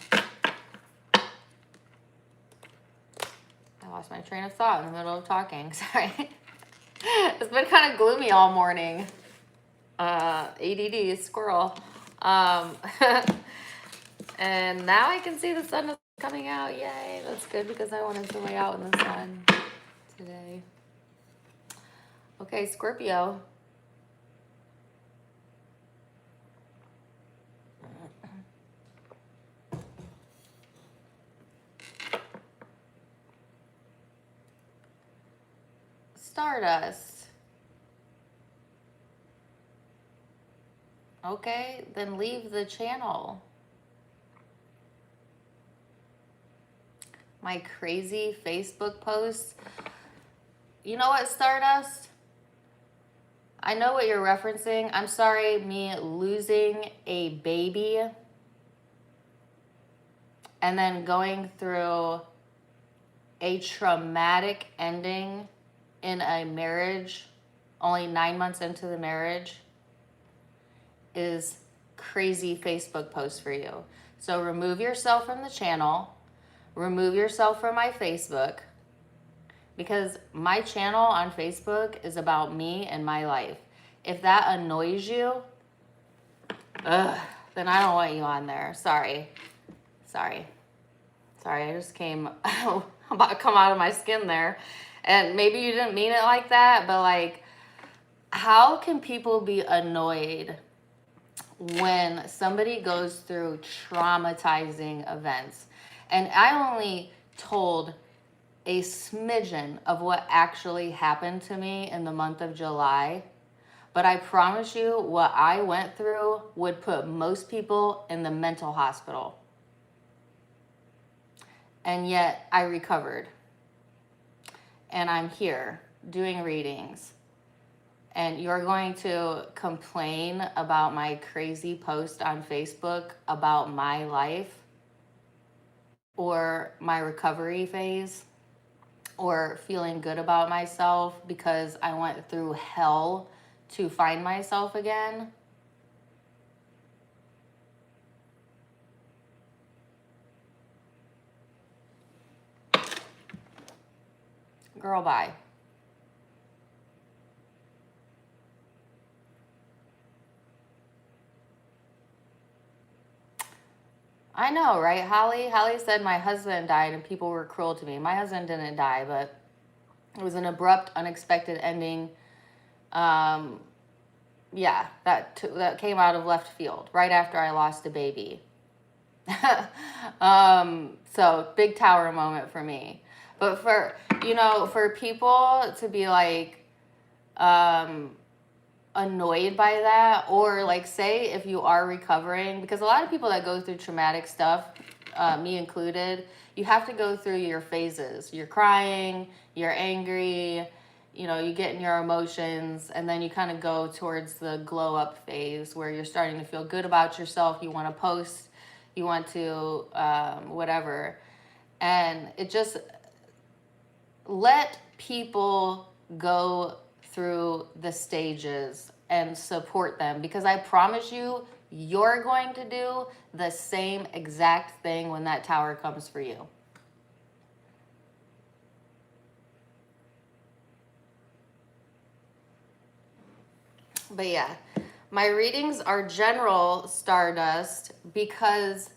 lost my train of thought in the middle of talking. Sorry. It's been kind of gloomy all morning. ADD, squirrel. And now I can see the sun is coming out. Yay. That's good because I wanted to lay out in the sun today. Okay, Scorpio. Stardust. Okay, then leave the channel. My crazy Facebook posts. You know what, Stardust? I know what you're referencing. I'm sorry, me losing a baby and then going through a traumatic ending in a marriage, only 9 months into the marriage, is crazy Facebook post for you. So remove yourself from the channel, remove yourself from my Facebook, because my channel on Facebook is about me and my life. If that annoys you, then I don't want you on there. Sorry, I just came about to come out of my skin there. And maybe you didn't mean it like that, but like, how can people be annoyed when somebody goes through traumatizing events? And I only told a smidgen of what actually happened to me in the month of July, but I promise you what I went through would put most people in the mental hospital. And yet I recovered. And I'm here doing readings. And you're going to complain about my crazy post on Facebook about my life or my recovery phase, or feeling good about myself because I went through hell to find myself again. Girl, bye. I know, right? Holly said my husband died and people were cruel to me. My husband didn't die, but it was an abrupt, unexpected ending. Yeah, that came out of left field right after I lost a baby. So big tower moment for me. But for, for people to be like, annoyed by that, or like, say if you are recovering, because a lot of people that go through traumatic stuff, me included, you have to go through your phases. You're crying, you're angry, you get in your emotions, and then you kind of go towards the glow up phase where you're starting to feel good about yourself. You want to post, you want to whatever. And it just, let people go through the stages and support them, because I promise you, you're going to do the same exact thing when that tower comes for you. But yeah, my readings are general, Stardust, because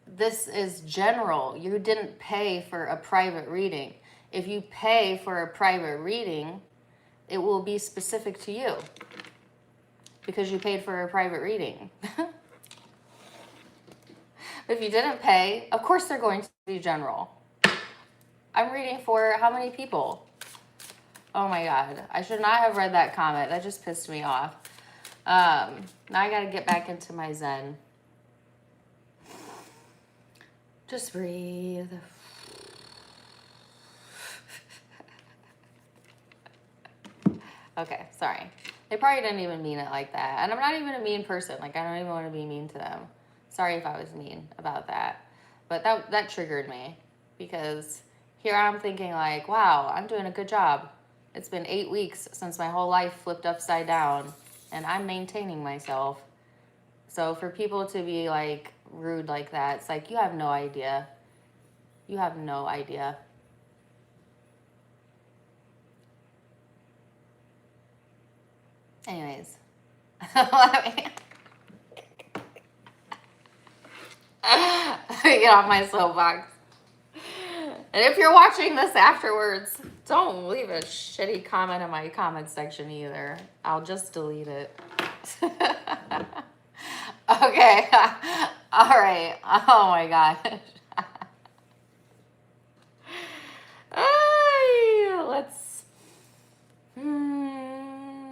this is general. You didn't pay for a private reading. If you pay for a private reading, it will be specific to you because you paid for a private reading. If you didn't pay, of course they're going to be general. I'm reading for how many people? Oh my God. I should not have read that comment. That just pissed me off. Now I got to get back into my Zen. Just breathe. Okay, sorry. They probably didn't even mean it like that. And I'm not even a mean person. Like, I don't even want to be mean to them. Sorry if I was mean about that. But that triggered me, because here I'm thinking like, wow, I'm doing a good job. It's been 8 weeks since my whole life flipped upside down, and I'm maintaining myself. So for people to be like rude like that, it's like, you have no idea. You have no idea. Anyways, let me get off my soapbox. And if you're watching this afterwards, don't leave a shitty comment in my comment section either. I'll just delete it. Okay. All right. Oh my gosh.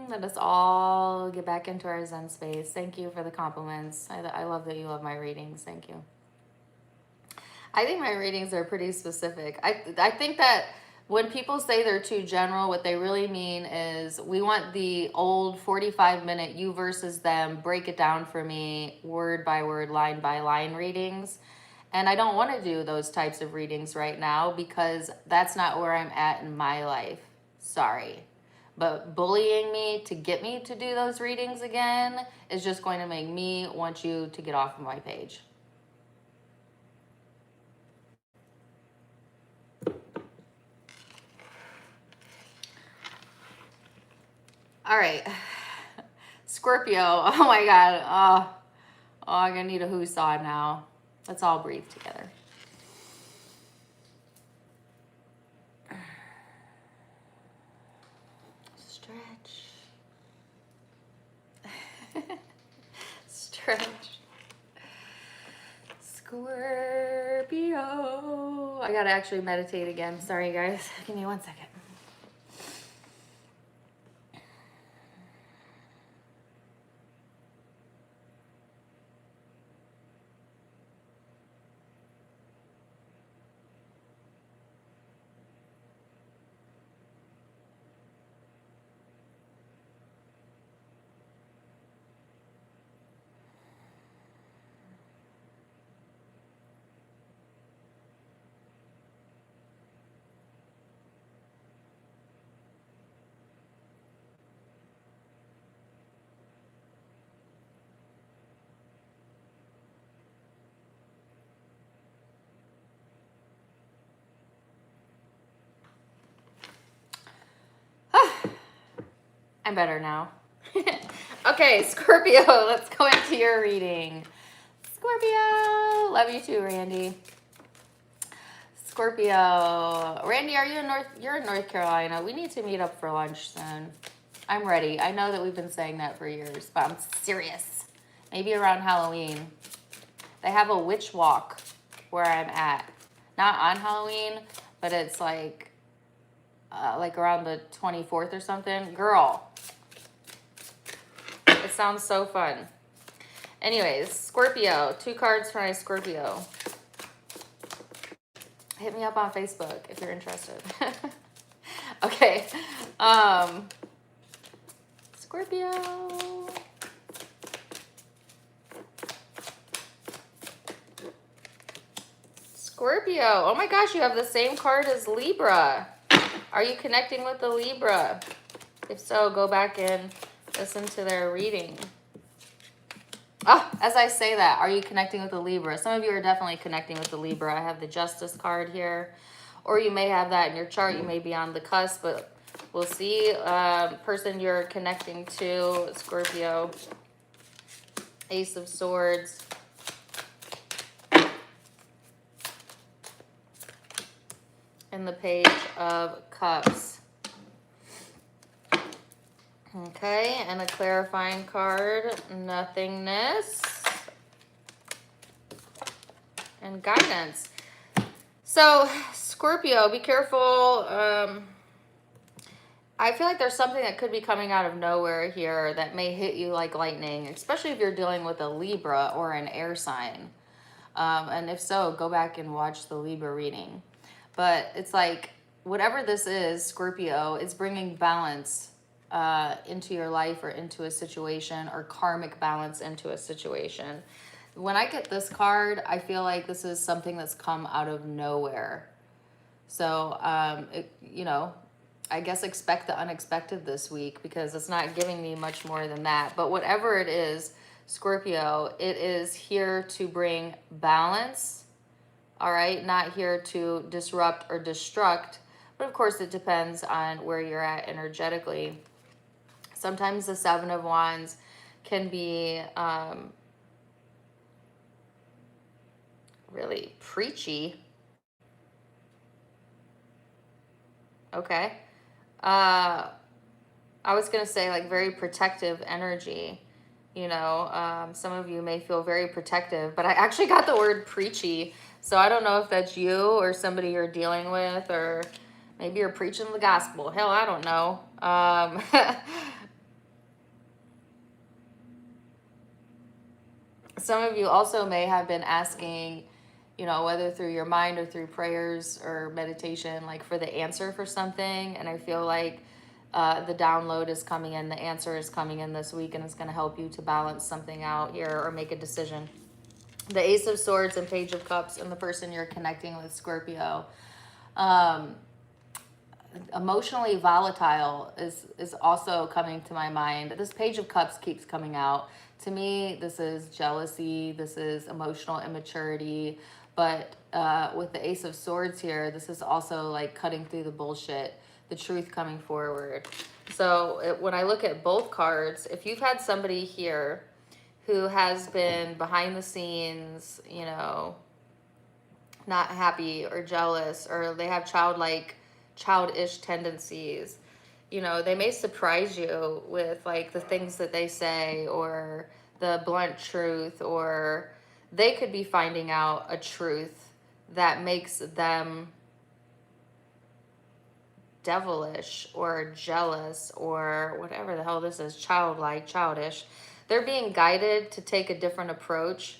Let us all get back into our Zen space. Thank you for the compliments. I love that you love my readings. Thank you. I think my readings are pretty specific. I think that when people say they're too general, what they really mean is, we want the old 45-minute you versus them, break it down for me, word by word, line by line readings. And I don't want to do those types of readings right now, because that's not where I'm at in my life. Sorry. But bullying me to get me to do those readings again is just going to make me want you to get off of my page. All right. Scorpio. Oh my God. Oh, I'm going to need a whoosah now. Let's all breathe together. Stretch. Stretch. Scorpio. I got to actually meditate again. Sorry, guys. Give me 1 second. I'm better now. Okay, Scorpio, let's go into your reading. Scorpio. Love you too, Randy. Scorpio. Randy, are you in you're in North Carolina. We need to meet up for lunch soon. I'm ready. I know that we've been saying that for years, but I'm serious. Maybe around Halloween. They have a witch walk where I'm at. Not on Halloween, but it's like around the 24th or something. Girl, it sounds so fun. Anyways, Scorpio. 2 cards for my Scorpio. Hit me up on Facebook if you're interested. Okay. Scorpio. Scorpio. Oh my gosh, you have the same card as Libra. Are you connecting with the Libra? If so, go back and listen to their reading. Oh, as I say that, are you connecting with the Libra? Some of you are definitely connecting with the Libra. I have the Justice card here. Or you may have that in your chart. You may be on the cusp, but we'll see. Person you're connecting to, Scorpio. Ace of Swords. And the Page of Cups. Okay, and a clarifying card, nothingness, and guidance. So, Scorpio, be careful. I feel like there's something that could be coming out of nowhere here that may hit you like lightning, especially if you're dealing with a Libra or an air sign. And if so, go back and watch the Libra reading. But it's like, whatever this is, Scorpio, it's bringing balance into your life or into a situation, or karmic balance into a situation. When I get this card, I feel like this is something that's come out of nowhere. So, you know, I guess expect the unexpected this week, because it's not giving me much more than that. But whatever it is, Scorpio, it is here to bring balance, all right? Not here to disrupt or destruct, but of course it depends on where you're at energetically. Sometimes the Seven of Wands can be really preachy. Okay. I was going to say like very protective energy. You know, some of you may feel very protective, but I actually got the word preachy. So I don't know if that's you or somebody you're dealing with, or maybe you're preaching the gospel. Hell, I don't know. Some of you also may have been asking, you know, whether through your mind or through prayers or meditation, like for the answer for something. And I feel like the download is coming in, the answer is coming in this week, and it's going to help you to balance something out here or make a decision. The Ace of Swords and Page of Cups, and the person you're connecting with, Scorpio. Emotionally volatile is also coming to my mind. This Page of Cups keeps coming out. To me, this is jealousy. This is emotional immaturity. But with the Ace of Swords here, this is also like cutting through the bullshit, the truth coming forward. So when I look at both cards, if you've had somebody here who has been behind the scenes, you know, not happy or jealous, or they have childish tendencies, you know, they may surprise you with like the things that they say, or the blunt truth, or they could be finding out a truth that makes them devilish or jealous or whatever the hell this is, childish. They're being guided to take a different approach,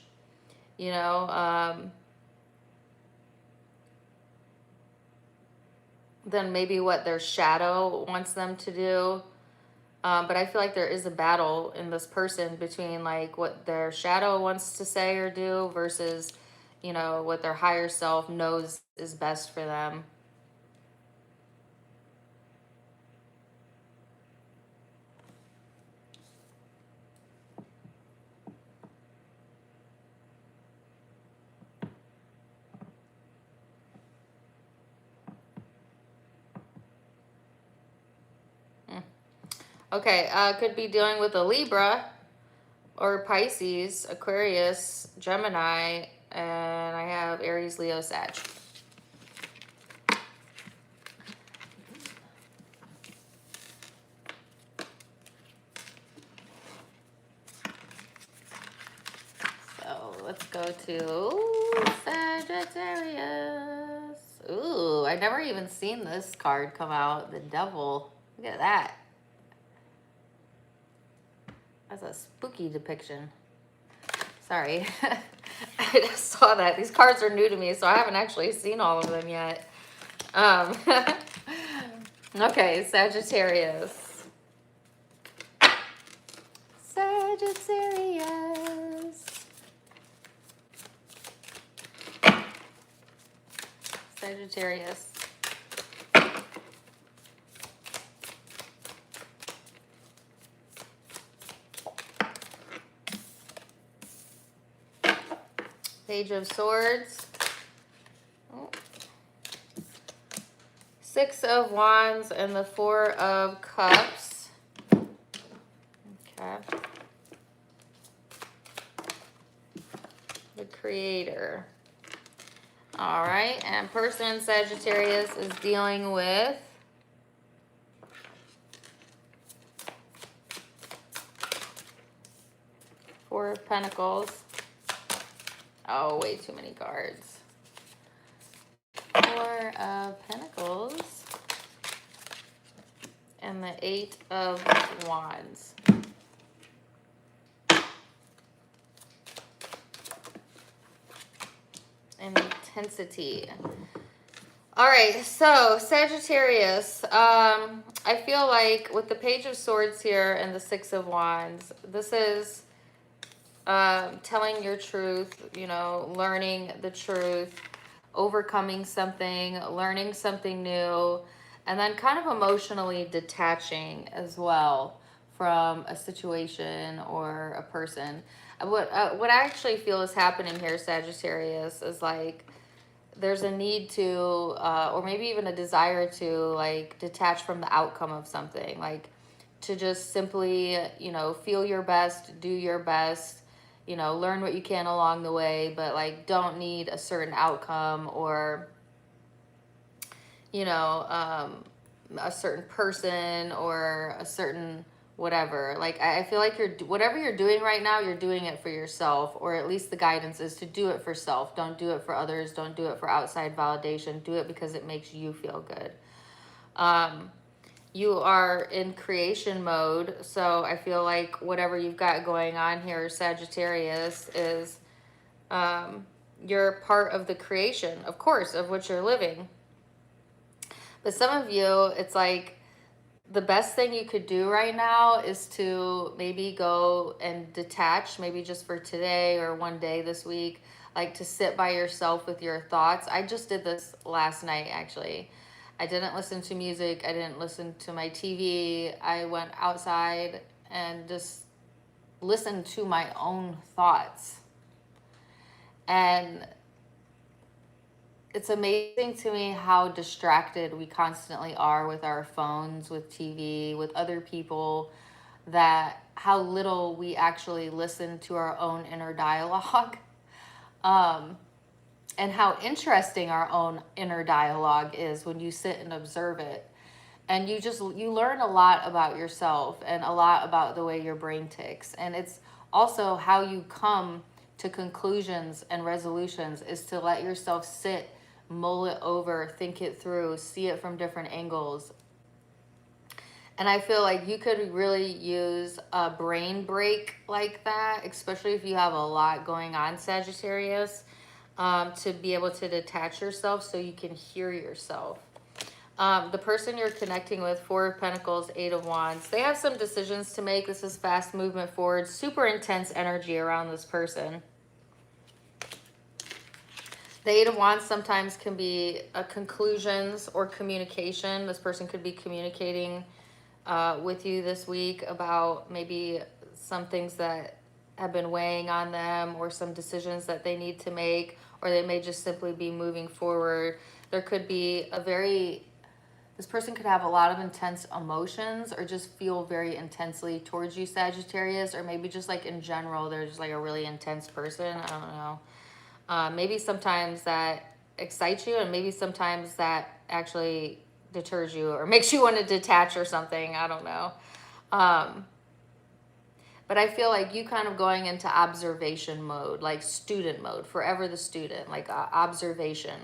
you know, than maybe what their shadow wants them to do. But I feel like there is a battle in this person between like what their shadow wants to say or do versus, you know, what their higher self knows is best for them. Okay, could be dealing with a Libra. or Pisces, Aquarius, Gemini, and I have Aries, Leo, Sag. So let's go to Sagittarius. Ooh, I've never even seen this card come out. The Devil. Look at that. That's a spooky depiction. Sorry. I just saw that. These cards are new to me, so I haven't actually seen all of them yet. Okay, Sagittarius. Sagittarius. Sagittarius. Page of Swords. Oh. Six of Wands and the Four of Cups. Okay. The Creator. All right, and person Sagittarius is dealing with Four of Pentacles. Oh, way too many cards. Four of Pentacles and the Eight of Wands. Intensity. All right, so Sagittarius, I feel like with the Page of Swords here and the Six of Wands, this is telling your truth, you know, learning the truth, overcoming something, learning something new, and then kind of emotionally detaching as well from a situation or a person. What I actually feel is happening here, Sagittarius, is like there's a need to, or maybe even a desire to, like, detach from the outcome of something, like to just simply, you know, feel your best, do your best, you know, learn what you can along the way, but like don't need a certain outcome or, you know, a certain person or a certain whatever. Like I feel like whatever you're doing right now, you're doing it for yourself, or at least the guidance is to do it for self. Don't do it for others. Don't do it for outside validation. Do it because it makes you feel good. You are in creation mode, so I feel like whatever you've got going on here, Sagittarius, is you're part of the creation, of course, of what you're living. But some of you, it's like the best thing you could do right now is to maybe go and detach, maybe just for today or one day this week, like to sit by yourself with your thoughts. I just did this last night, actually. I didn't listen to music. I didn't listen to my TV. I went outside and just listened to my own thoughts. And it's amazing to me how distracted we constantly are with our phones, with TV, with other people, that how little we actually listen to our own inner dialogue. And how interesting our own inner dialogue is when you sit and observe it. And you learn a lot about yourself and a lot about the way your brain ticks. And it's also how you come to conclusions and resolutions is to let yourself sit, mull it over, think it through, see it from different angles. And I feel like you could really use a brain break like that, especially if you have a lot going on, Sagittarius. To be able to detach yourself so you can hear yourself. The person you're connecting with, Four of Pentacles, Eight of Wands, they have some decisions to make. This is fast movement forward, super intense energy around this person. The Eight of Wands sometimes can be conclusions or communication. This person could be communicating with you this week about maybe some things that have been weighing on them or some decisions that they need to make, or they may just simply be moving forward. There could be a very This person could have a lot of intense emotions or just feel very intensely towards you, Sagittarius, or maybe just like in general, they're just like a really intense person. I don't know. Maybe sometimes that excites you, and maybe sometimes that actually deters you or makes you want to detach or something. I don't know. But I feel like you kind of going into observation mode, like student mode, forever the student, like observation.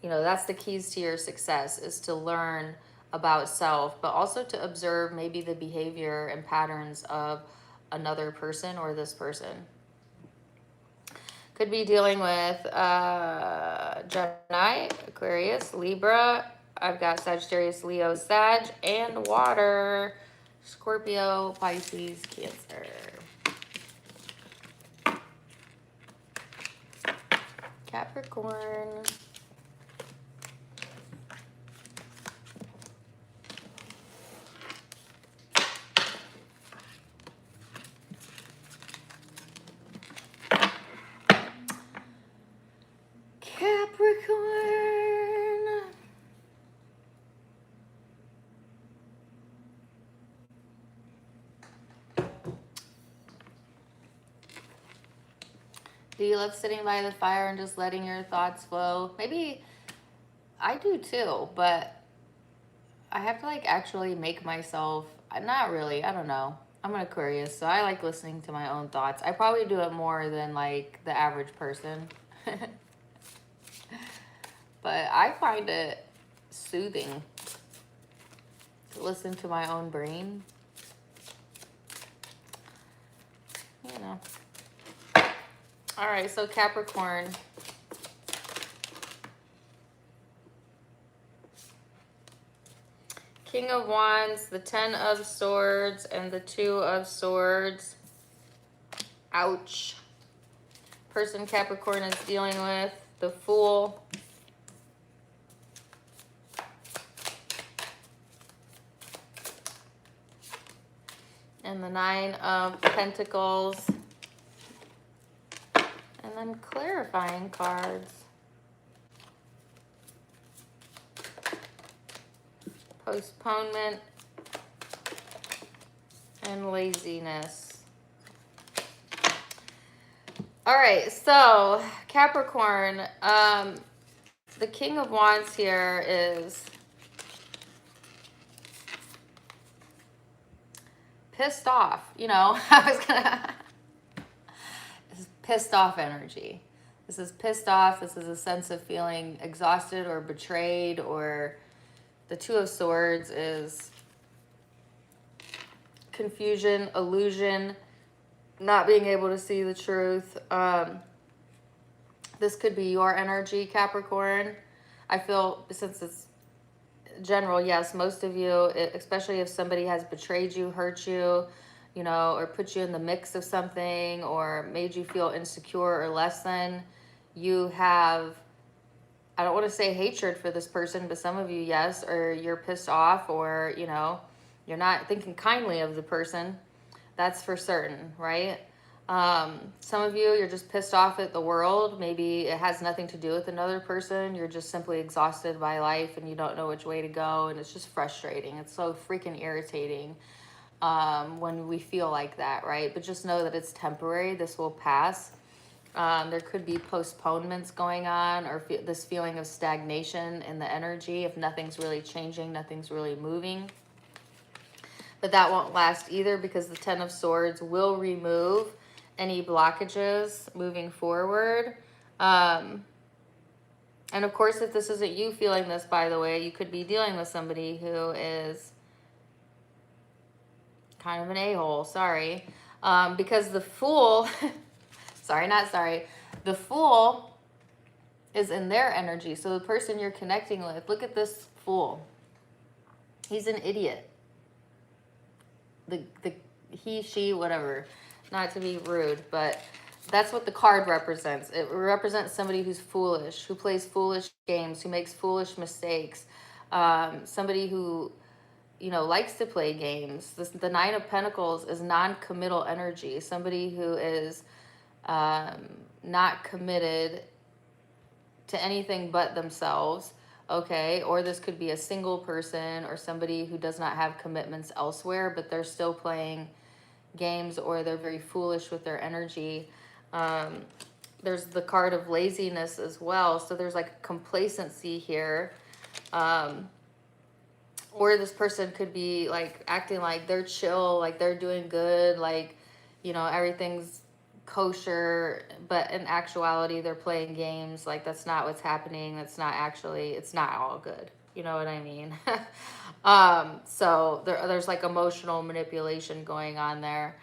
You know, that's the keys to your success, is to learn about self, but also to observe maybe the behavior and patterns of another person or this person. Could be dealing with Gemini, Aquarius, Libra. I've got Sagittarius, Leo, Sag, and water. Scorpio, Pisces, Cancer. Capricorn. Capricorn. Do you love sitting by the fire and just letting your thoughts flow? Maybe I do too, but I have to like actually make myself, not really, I don't know. I'm an Aquarius, so I like listening to my own thoughts. I probably do it more than like the average person. But I find it soothing to listen to my own brain. You know. All right, so Capricorn. King of Wands, the 10 of Swords, and the 2 of Swords. Ouch. Person Capricorn is dealing with the Fool. And the 9 of Pentacles. And then clarifying cards. Postponement and laziness. All right, so Capricorn, the King of Wands here is pissed off. You know, this is pissed off energy. This is pissed off. This is a sense of feeling exhausted or betrayed, or the 2 of Swords is confusion, illusion, not being able to see the truth. This could be your energy, Capricorn. I feel, since it's general, yes, most of you, especially if somebody has betrayed you, hurt you, you know, or put you in the mix of something, or made you feel insecure or less than, you have, I don't want to say hatred for this person, but some of you, yes, or you're pissed off, or, you know, you're not thinking kindly of the person. That's for certain, right? Some of you, you're just pissed off at the world. Maybe it has nothing to do with another person. You're just simply exhausted by life and you don't know which way to go. And it's just frustrating. It's so freaking irritating when we feel like that, right? But just know that it's temporary. This will pass. There could be postponements going on, or this feeling of stagnation in the energy. If nothing's really changing, nothing's really moving. But that won't last either, because the 10 of Swords will remove any blockages moving forward. And of course, if this isn't you feeling this, by the way, you could be dealing with somebody who is kind of an a-hole, sorry. Because the Fool, the Fool is in their energy. So the person you're connecting with, look at this Fool. He's an idiot. He, she, whatever, not to be rude, but that's what the card represents. It represents somebody who's foolish, who plays foolish games, who makes foolish mistakes, somebody who, you know, likes to play games. The 9 of Pentacles is non-committal energy, somebody who is not committed to anything but themselves, okay? Or this could be a single person or somebody who does not have commitments elsewhere, but they're still playing games, or they're very foolish with their energy. There's the card of laziness as well. So there's like complacency here. Or this person could be like acting like they're chill, like they're doing good, like, you know, everything's kosher, but in actuality they're playing games. Like that's not what's happening. That's not actually, it's not all good. You know what I mean? So there's like emotional manipulation going on there.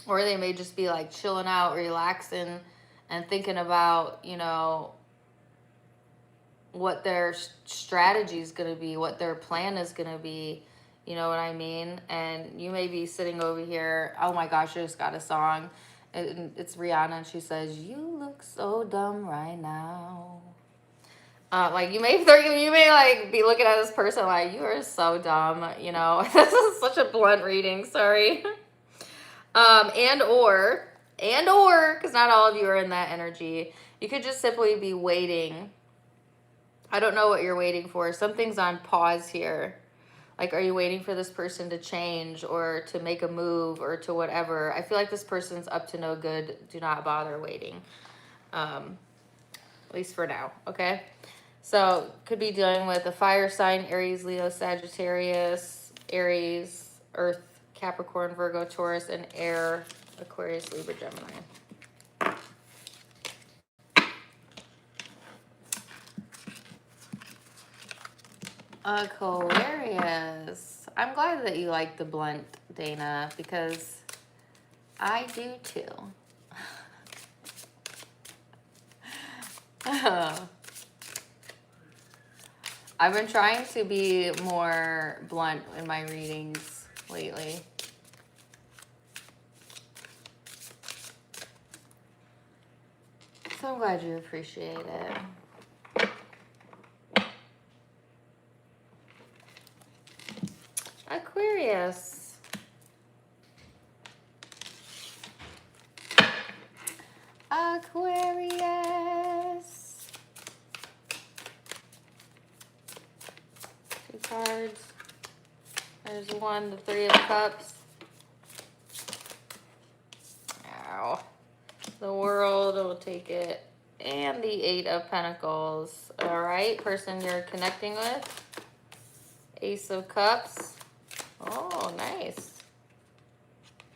Or they may just be like chilling out, relaxing, and thinking about, you know, what their strategy is going to be, what their plan is going to be. You know what I mean? And you may be sitting over here. Oh my gosh, I just got a song. It's Rihanna, and she says, "You look so dumb right now." Like you may like be looking at this person like, you are so dumb. You know, this is such a blunt reading. Sorry. And or, because not all of you are in that energy. You could just simply be waiting. I don't know what you're waiting for. Something's on pause here. Like, are you waiting for this person to change or to make a move or to whatever? I feel like this person's up to no good. Do not bother waiting. At least for now, okay? So, could be dealing with a fire sign, Aries, Leo, Sagittarius, Aries, Earth, Capricorn, Virgo, Taurus, and air, Aquarius, Libra, Gemini. Aquarius. I'm glad that you like the blunt, Dana, because I do too. I've been trying to be more blunt in my readings lately. So I'm glad you appreciate it. Aquarius. Aquarius. 2 cards. There's 1, the 3 of Cups. Ow. The World will take it. And the 8 of Pentacles. All right, person you're connecting with. Ace of Cups. Oh, nice.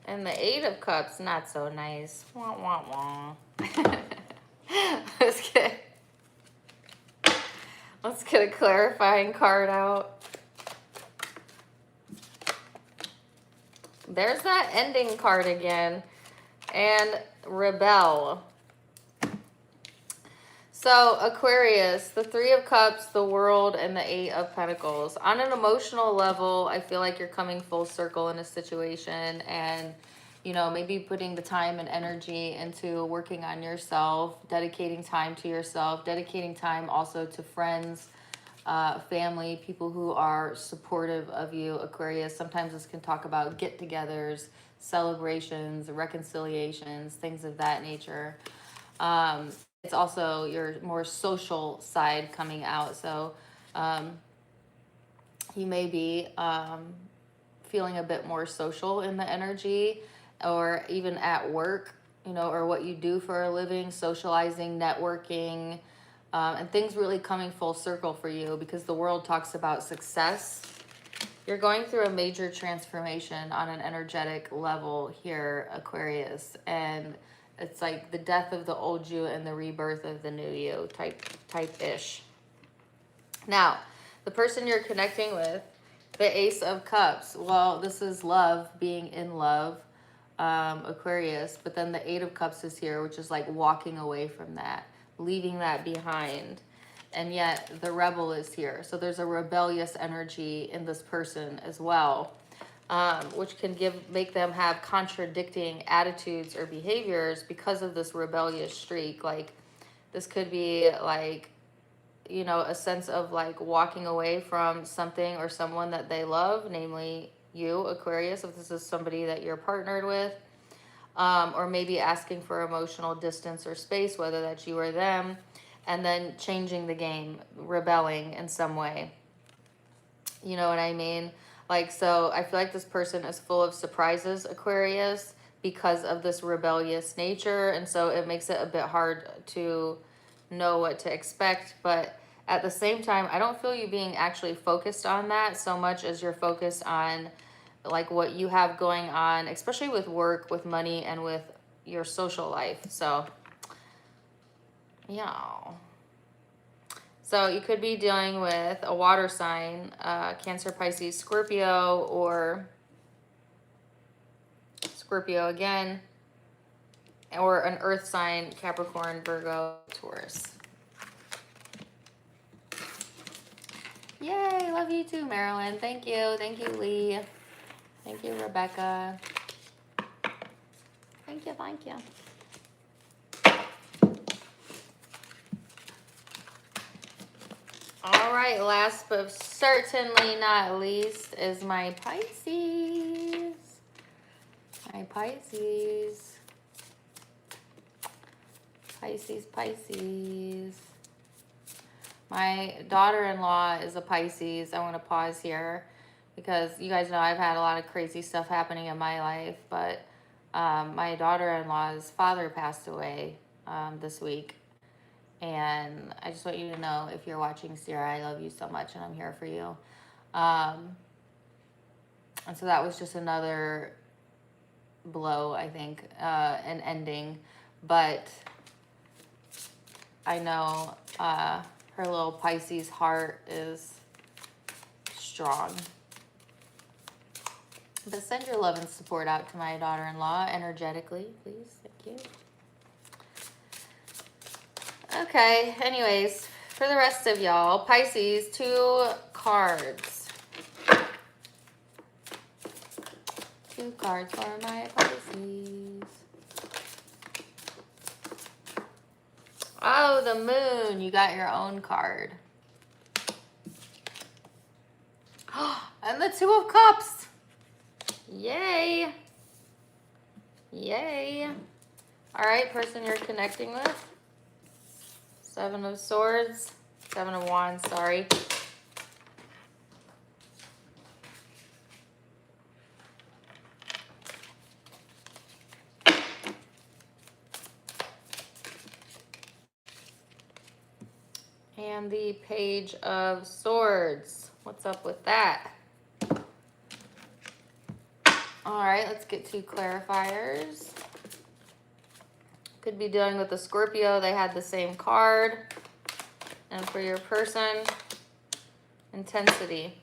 And the 8 of Cups, not so nice. Wah, wah, wah. Let's get a clarifying card out. There's that ending card again. And Rebel. So, Aquarius, the 3 of Cups, the World, and the 8 of Pentacles. On an emotional level, I feel like you're coming full circle in a situation and, you know, maybe putting the time and energy into working on yourself, dedicating time to yourself, dedicating time also to friends, family, people who are supportive of you, Aquarius. Sometimes this can talk about get-togethers, celebrations, reconciliations, things of that nature. It's also your more social side coming out. So you may be feeling a bit more social in the energy, or even at work, you know, or what you do for a living, socializing, networking, and things really coming full circle for you because the World talks about success. You're going through a major transformation on an energetic level here, Aquarius, and it's like the death of the old you and the rebirth of the new you type-ish. Now, the person you're connecting with, the Ace of Cups. Well, this is love, being in love, Aquarius. But then the 8 of Cups is here, which is like walking away from that, leaving that behind. And yet the Rebel is here. So there's a rebellious energy in this person as well. Which can make them have contradicting attitudes or behaviors because of this rebellious streak. Like this could be like, you know, a sense of like walking away from something or someone that they love, namely you, Aquarius, if this is somebody that you're partnered with, or maybe asking for emotional distance or space, whether that's you or them. and then changing the game, rebelling in some way. You know what I mean? Like, so I feel like this person is full of surprises, Aquarius, because of this rebellious nature. And so it makes it a bit hard to know what to expect. But at the same time, I don't feel you being actually focused on that so much as you're focused on like what you have going on, especially with work, with money, and with your social life. So, yeah. So you could be dealing with a water sign, Cancer, Pisces, Scorpio, or Scorpio again, or an earth sign, Capricorn, Virgo, Taurus. Yay, love you too, Marilyn. Thank you. Thank you, Lee. Thank you, Rebecca. Thank you, thank you. All right, last but certainly not least is my Pisces. My Pisces. Pisces, Pisces. My daughter-in-law is a Pisces. I want to pause here because you guys know I've had a lot of crazy stuff happening in my life, but my daughter-in-law's father passed away this week. And I just want you to know, if you're watching, Sierra, I love you so much and I'm here for you. And so that was just another blow, I think, an ending. But I know her little Pisces heart is strong. But send your love and support out to my daughter-in-law energetically, please. Thank you. Okay, anyways, for the rest of y'all, Pisces, 2 cards. 2 cards for my Pisces. Oh, the moon. You got your own card. And the 2 of Cups. Yay. Yay. All right, person you're connecting with. 7 of Swords. 7 of Wands, sorry. And the Page of Swords. What's up with that? All right, let's get 2 clarifiers. Could be dealing with a Scorpio. They had the same card. And for your person, intensity.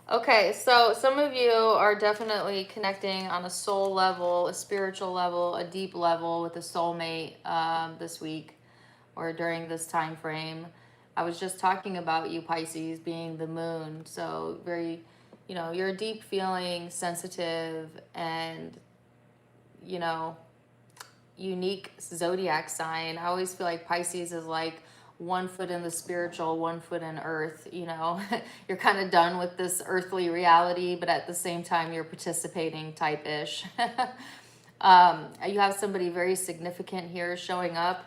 Okay, so some of you are definitely connecting on a soul level, a spiritual level, a deep level with a soulmate this week or during this time frame. I was just talking about you, Pisces, being the moon. So very, you know, you're a deep feeling, sensitive, and, you know, unique zodiac sign. I always feel like Pisces is like 1 foot in the spiritual, 1 foot in earth. You know, you're kind of done with this earthly reality, but at the same time you're participating type-ish. You have somebody very significant here showing up,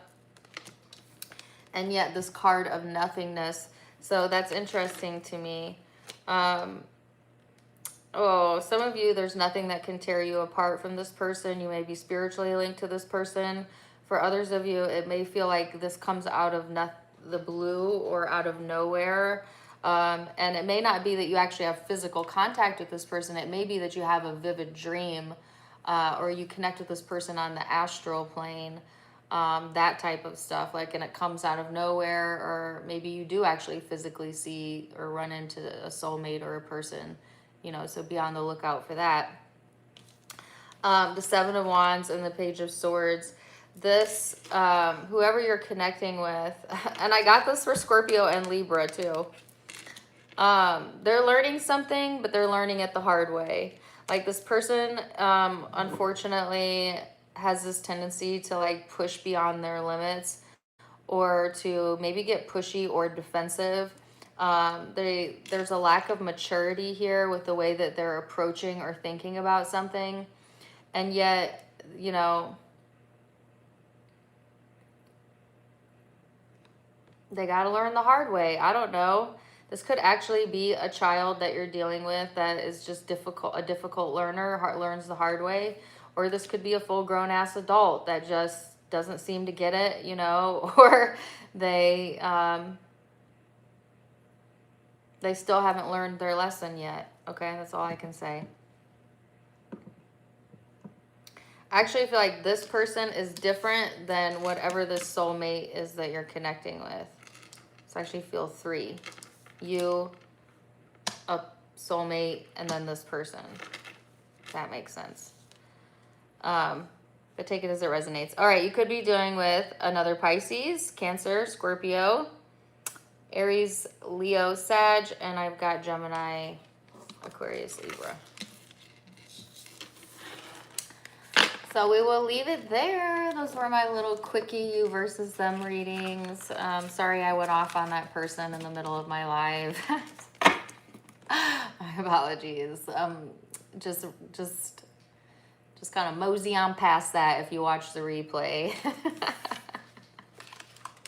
and yet this card of nothingness. So that's interesting to me. Oh, some of you, there's nothing that can tear you apart from this person. You may be spiritually linked to this person. For others of you, it may feel like this comes out of the blue or out of nowhere. And it may not be that you actually have physical contact with this person. It may be that you have a vivid dream or you connect with this person on the astral plane. That type of stuff, like, and it comes out of nowhere, or maybe you do actually physically see or run into a soulmate or a person, you know, so be on the lookout for that. The 7 of Wands and the Page of Swords. This, whoever you're connecting with, and I got this for Scorpio and Libra too. They're learning something, but they're learning it the hard way. Like, this person, unfortunately, has this tendency to like push beyond their limits, or to maybe get pushy or defensive. There's a lack of maturity here with the way that they're approaching or thinking about something. And yet, you know, They got to learn the hard way. I don't know. This could actually be a child that you're dealing with that is just a difficult learner, learns the hard way. Or this could be a full-grown ass adult that just doesn't seem to get it, you know, or they still haven't learned their lesson yet. Okay, that's all I can say. I actually feel like this person is different than whatever this soulmate is that you're connecting with. So I actually feel 3. You, a soulmate, and then this person. If that makes sense. But take it as it resonates. All right, you could be dealing with another Pisces, Cancer, Scorpio, Aries, Leo, Sag, and I've got Gemini, Aquarius, Libra. So we will leave it there. Those were my little quickie you versus them readings. Sorry I went off on that person in the middle of my live. My apologies. Just kind of mosey on past that if you watch the replay.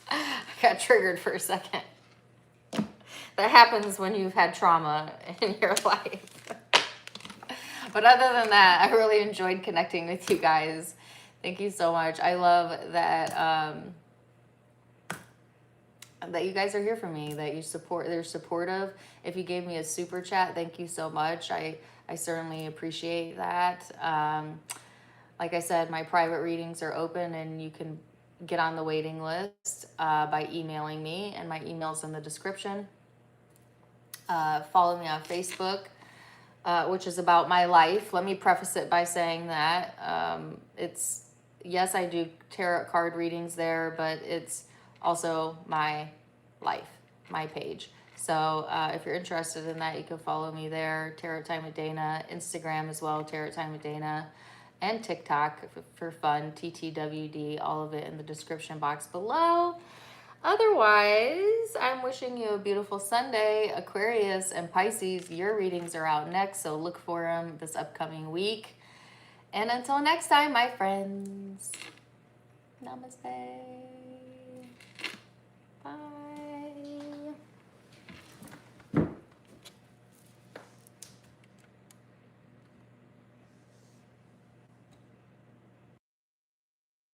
I got triggered for a second. That happens when you've had trauma in your life. But other than that, I really enjoyed connecting with you guys. Thank you so much. I love that that you guys are here for me, that they're supportive. If you gave me a super chat, thank you so much. I certainly appreciate that. Like I said, my private readings are open and you can get on the waiting list by emailing me, and my email's in the description. Follow me on Facebook, which is about my life. Let me preface it by saying that yes, I do tarot card readings there, but it's also my life, my page. So if you're interested in that, you can follow me there. Tarot Time with Dana, Instagram as well, Tarot Time with Dana, and TikTok for fun, TTWD, all of it in the description box below. Otherwise, I'm wishing you a beautiful Sunday. Aquarius and Pisces, your readings are out next, so look for them this upcoming week. And until next time, my friends, namaste. Bye.